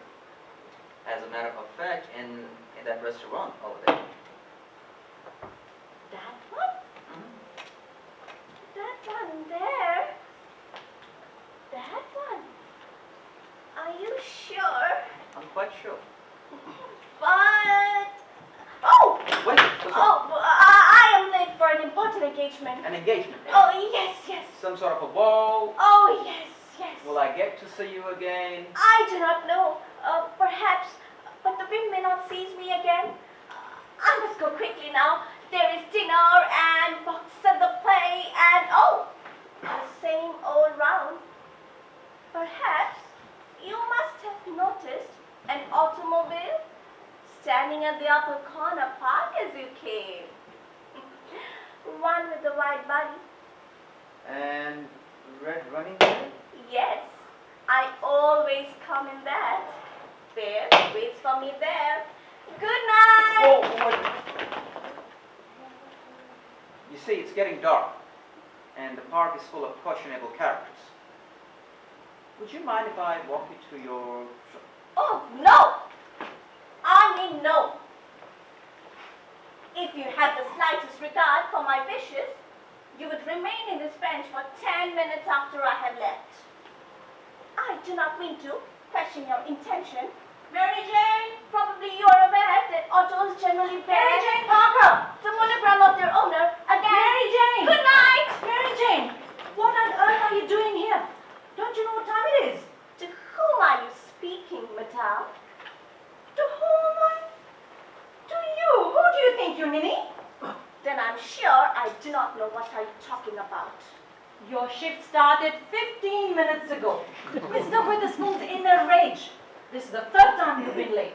As a matter of fact, in that restaurant over there. That one? That one there? That one? Are you sure? I'm quite sure. But... Oh! Wait, what's wrong? I am late for an important engagement. An engagement? Oh, yes. Some sort of a ball? Oh, yes. Will I get to see you again? I do not know. Perhaps, but the wind may not seize me again. I must go quickly now. There is dinner and books and the play and, the same old round. Perhaps you must have noticed an automobile standing at the upper corner park as you came. One with a white body. And red running gear? Yes, I always come in that. Bear waits for me there. Good night! Oh, you see, it's getting dark, and the park is full of questionable characters. Would you mind if I walk you to your... Oh, no! I mean no. If you had the slightest regard for my wishes, you would remain in this bench for 10 minutes after I have left. I do not mean to question your intention. Mary Jane, probably you are aware that autos generally bear Mary Jane Parker! the monogram of their owner. Again, Mary Jane! Good night! Mary Jane, what on earth are you doing here? Don't you know what time it is? To whom are you speaking, madame? To whom? To you. Who do you think, you ninny? Then I'm sure I do not know what are you talking about. Your shift started 15 minutes ago. Mr. Witherspoon's in a rage. This is the third time you've been late.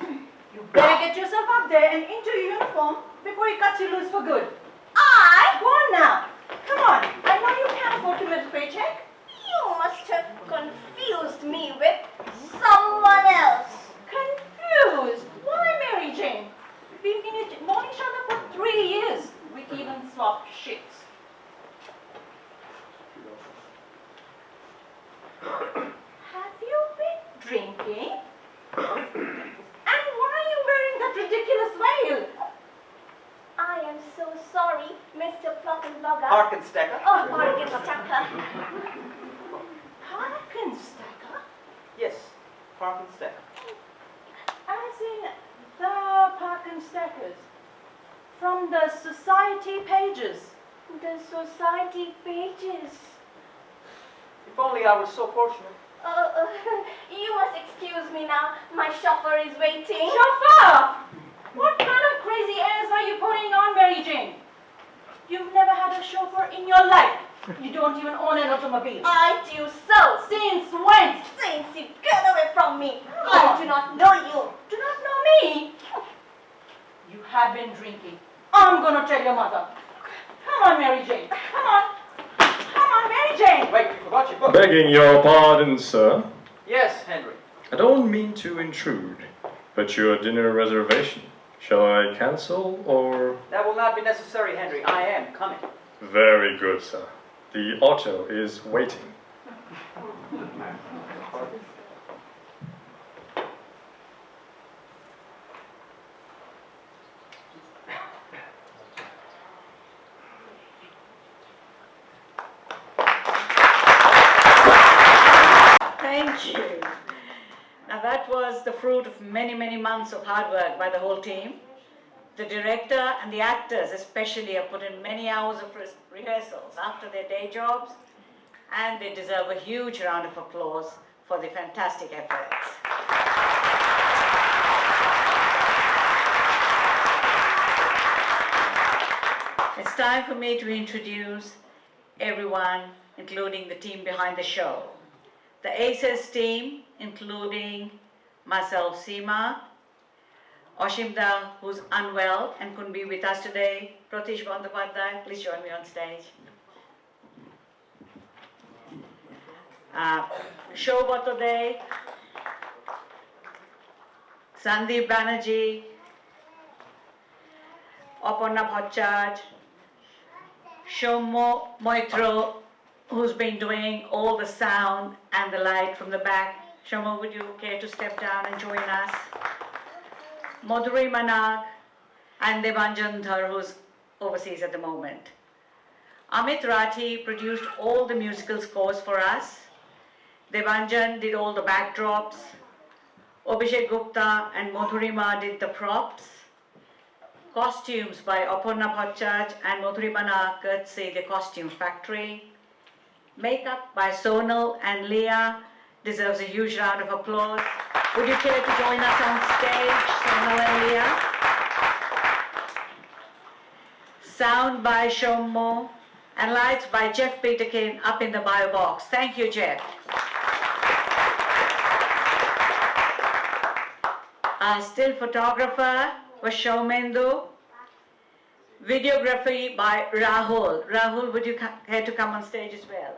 You better get yourself up there and into your uniform before he cuts you loose for good. Go on now. Come on. I know you can't afford to miss a paycheck. You must have confused me with someone else. Confused? Why, Mary Jane? We've been knowing each other for 3 years. We even swapped shifts. Have you been drinking? And why are you wearing that ridiculous veil? I am so sorry, Mr. Plottenblogger. Parkenstecker? Oh, Parkenstacker. Parkenstacker? Yes, Parkenstecker. As in pack and stackers. From the society pages. The society pages. If only I was so fortunate. You must excuse me now. My chauffeur is waiting. Chauffeur! What kind of crazy airs are you putting on, Mary Jane? You've never had a chauffeur in your life. You don't even own an automobile. I do so. Since when? Since you get away from me. I do not know you. Do not know me? You have been drinking. I'm gonna tell your mother. Come on, Mary Jane. Come on. Come on, Mary Jane. Wait, you forgot your book. Begging your pardon, sir. Yes, Henry. I don't mean to intrude, but your dinner reservation. Shall I cancel or... That will not be necessary, Henry. I am coming. Very good, sir. The auto is waiting. Thank you. Now that was the fruit of many, many months of hard work by the whole team. The director and the actors especially have put in many hours of rehearsals after their day jobs, and they deserve a huge round of applause for the fantastic efforts. It's time for me to introduce everyone, including the team behind the show. The ACERS team, including myself, Seema, Oshimda, who's unwell and couldn't be with us today. Pratish Bandyopadhyay, please join me on stage. Shobha today, Sandeep Banerjee, Aparna Bhattacharjee, Shomo Moitro, who's been doing all the sound and the light from the back. Shomo, would you care to step down and join us? Madhuri Manag and Debanjan Dhar, who's overseas at the moment. Amit Rathi produced all the musical scores for us. Debanjan did all the backdrops. Abhishek Gupta and Madhurima did the props. Costumes by Aparna Bhattacharjee and Madhuri Manag, courtesy the Costume Factory. Makeup by Sonal and Leah deserves a huge round of applause. Would you care to join us on stage, Sonal and Leah? Sound by Shomo and lights by Jeff Peterkin up in the bio box. Thank you, Jeff. Our still photographer was Shaumendu. Videography by Rahul. Rahul, would you care to come on stage as well?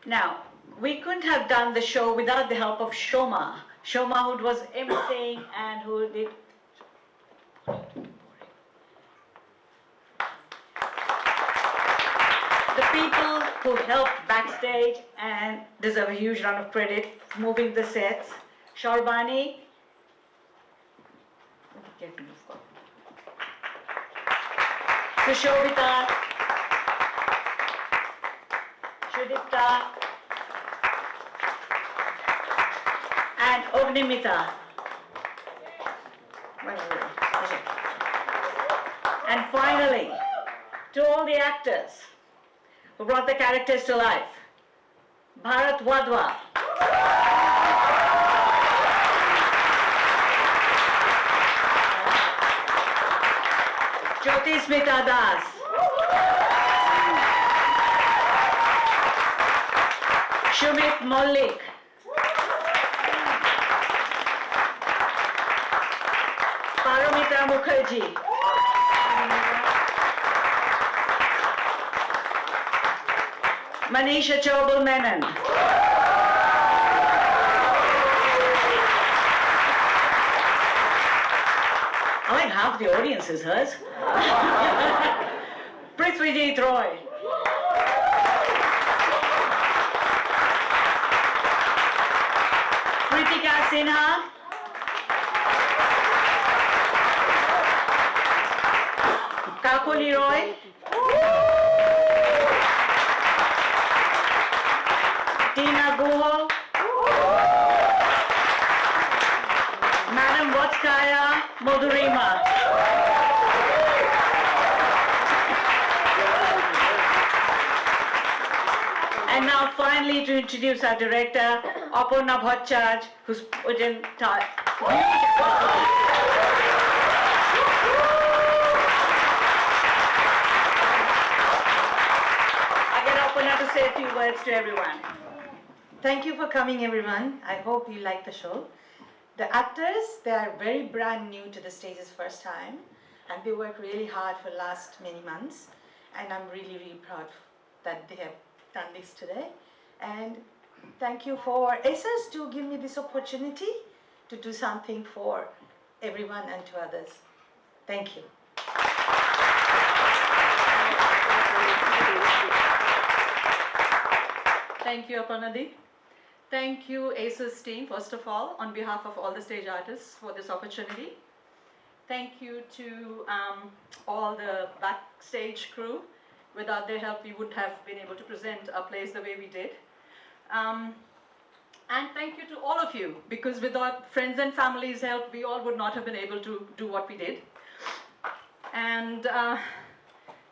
Now, we couldn't have done the show without the help of Shoma. Shoma, who was emceeing and who did... The people who helped backstage and deserve a huge round of credit moving the sets. Sharbani. Sushobita. Shudipta. And Ognimita. And finally, to all the actors who brought the characters to life. Bharat Wadhwa. Jyoti Smita Das. Shumit Mollik. Paramita Mukherjee. Manisha Chobal Menon. I like half the audience is hers. Prithvijit Roy. Pritika Sinha. Kakuli Roy. Tina Guho, Madam Vodskaya Modurima. And now finally to introduce our director, Aparna Bhattacharjee, who's put in I get Aparna to say a few words to everyone. Thank you for coming, everyone. I hope you like the show. The actors, they are very brand new to the stage's first time, and they work really hard for the last many months. And I'm really, really proud that they have done this today. And thank you for ACERS to give me this opportunity to do something for everyone and to others. Thank you. Thank you, Aparna. Thank you, ACERS team, first of all, on behalf of all the stage artists for this opportunity. Thank you to all the backstage crew. Without their help, we wouldn't have been able to present our plays the way we did. And thank you to all of you, because without friends and family's help, we all would not have been able to do what we did. And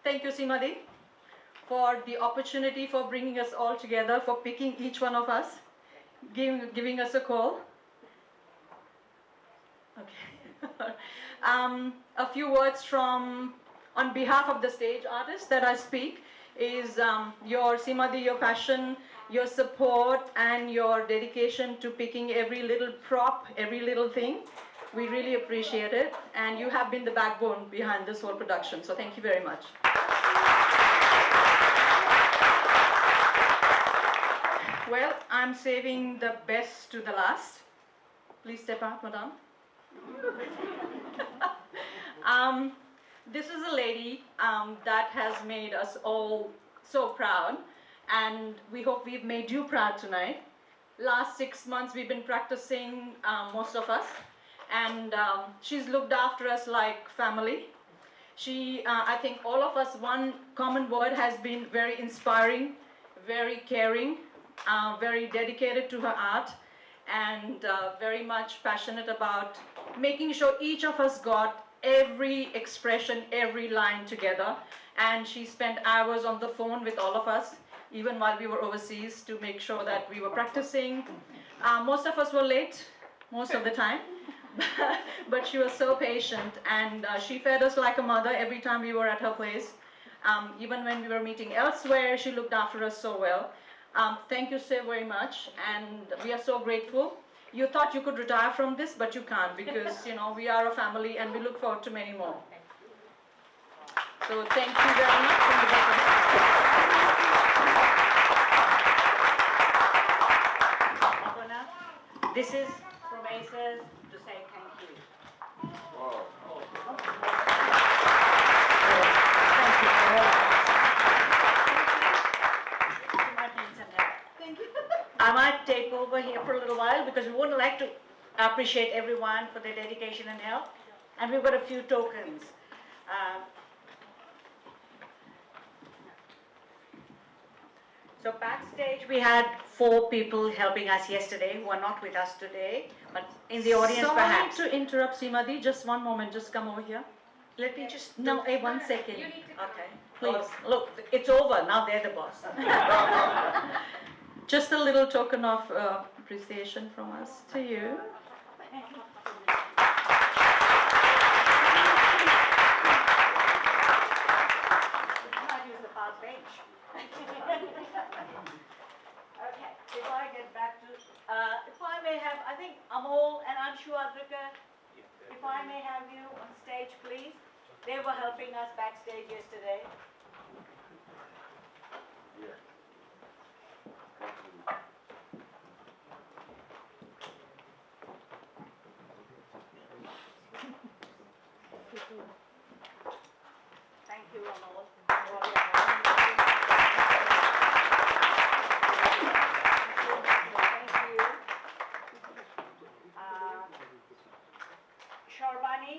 thank you, Simadi, for the opportunity, for bringing us all together, for picking each one of us, giving us a call. Okay. A few words on behalf of the stage artists that I speak is your Simadi, your passion, your support, and your dedication to picking every little prop, every little thing. We really appreciate it, and you have been the backbone behind this whole production, so thank you very much. Well, I'm saving the best to the last. Please step out, madam. This is a lady that has made us all so proud, and we hope we've made you proud tonight. Last 6 months we've been practicing, most of us, and she's looked after us like family. I think all of us, one common word has been very inspiring, very caring, very dedicated to her art, and very much passionate about making sure each of us got every expression, every line together. And she spent hours on the phone with all of us, even while we were overseas, to make sure that we were practicing. Most of us were late, most of the time, but she was so patient, and she fed us like a mother every time we were at her place. Even when we were meeting elsewhere, she looked after us so well. Thank you so very much, and we are so grateful. You thought you could retire from this, but you can't, because we are a family, and we look forward to many more. So thank you very much from the bottom of my heart. Aparna, this is from ACERS to say thank you. Thank you. You might need some help. Thank you. I might take over here for a little while, because we would like to appreciate everyone for their dedication and help. And we've got a few tokens. So backstage we had 4 people helping us yesterday who are not with us today, but in the audience perhaps. Sorry to interrupt, Simadi. Just one moment. Just come over here. Let me just... No, 1 second. Okay. Please. Look, it's over. Now they're the boss. Just a little token of appreciation from us to you. Okay, before I get back to, if I may have, I think Amol and Anshu Adrika, if I may have you on stage, please. They were helping us backstage yesterday. Thank you, Amol. Sharbani.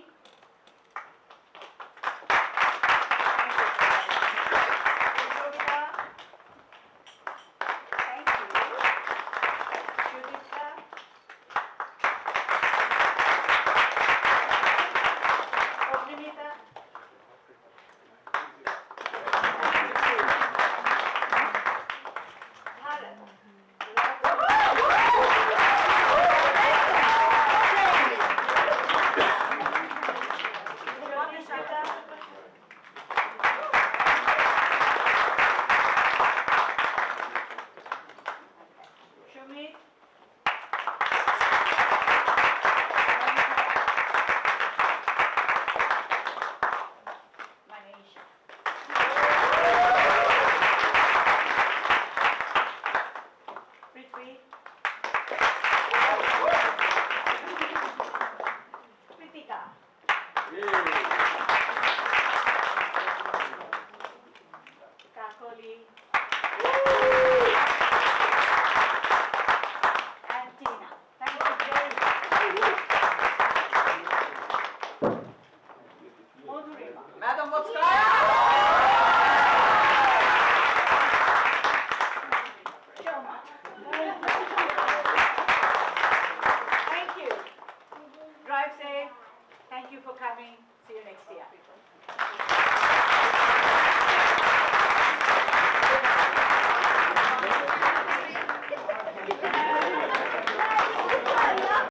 next year.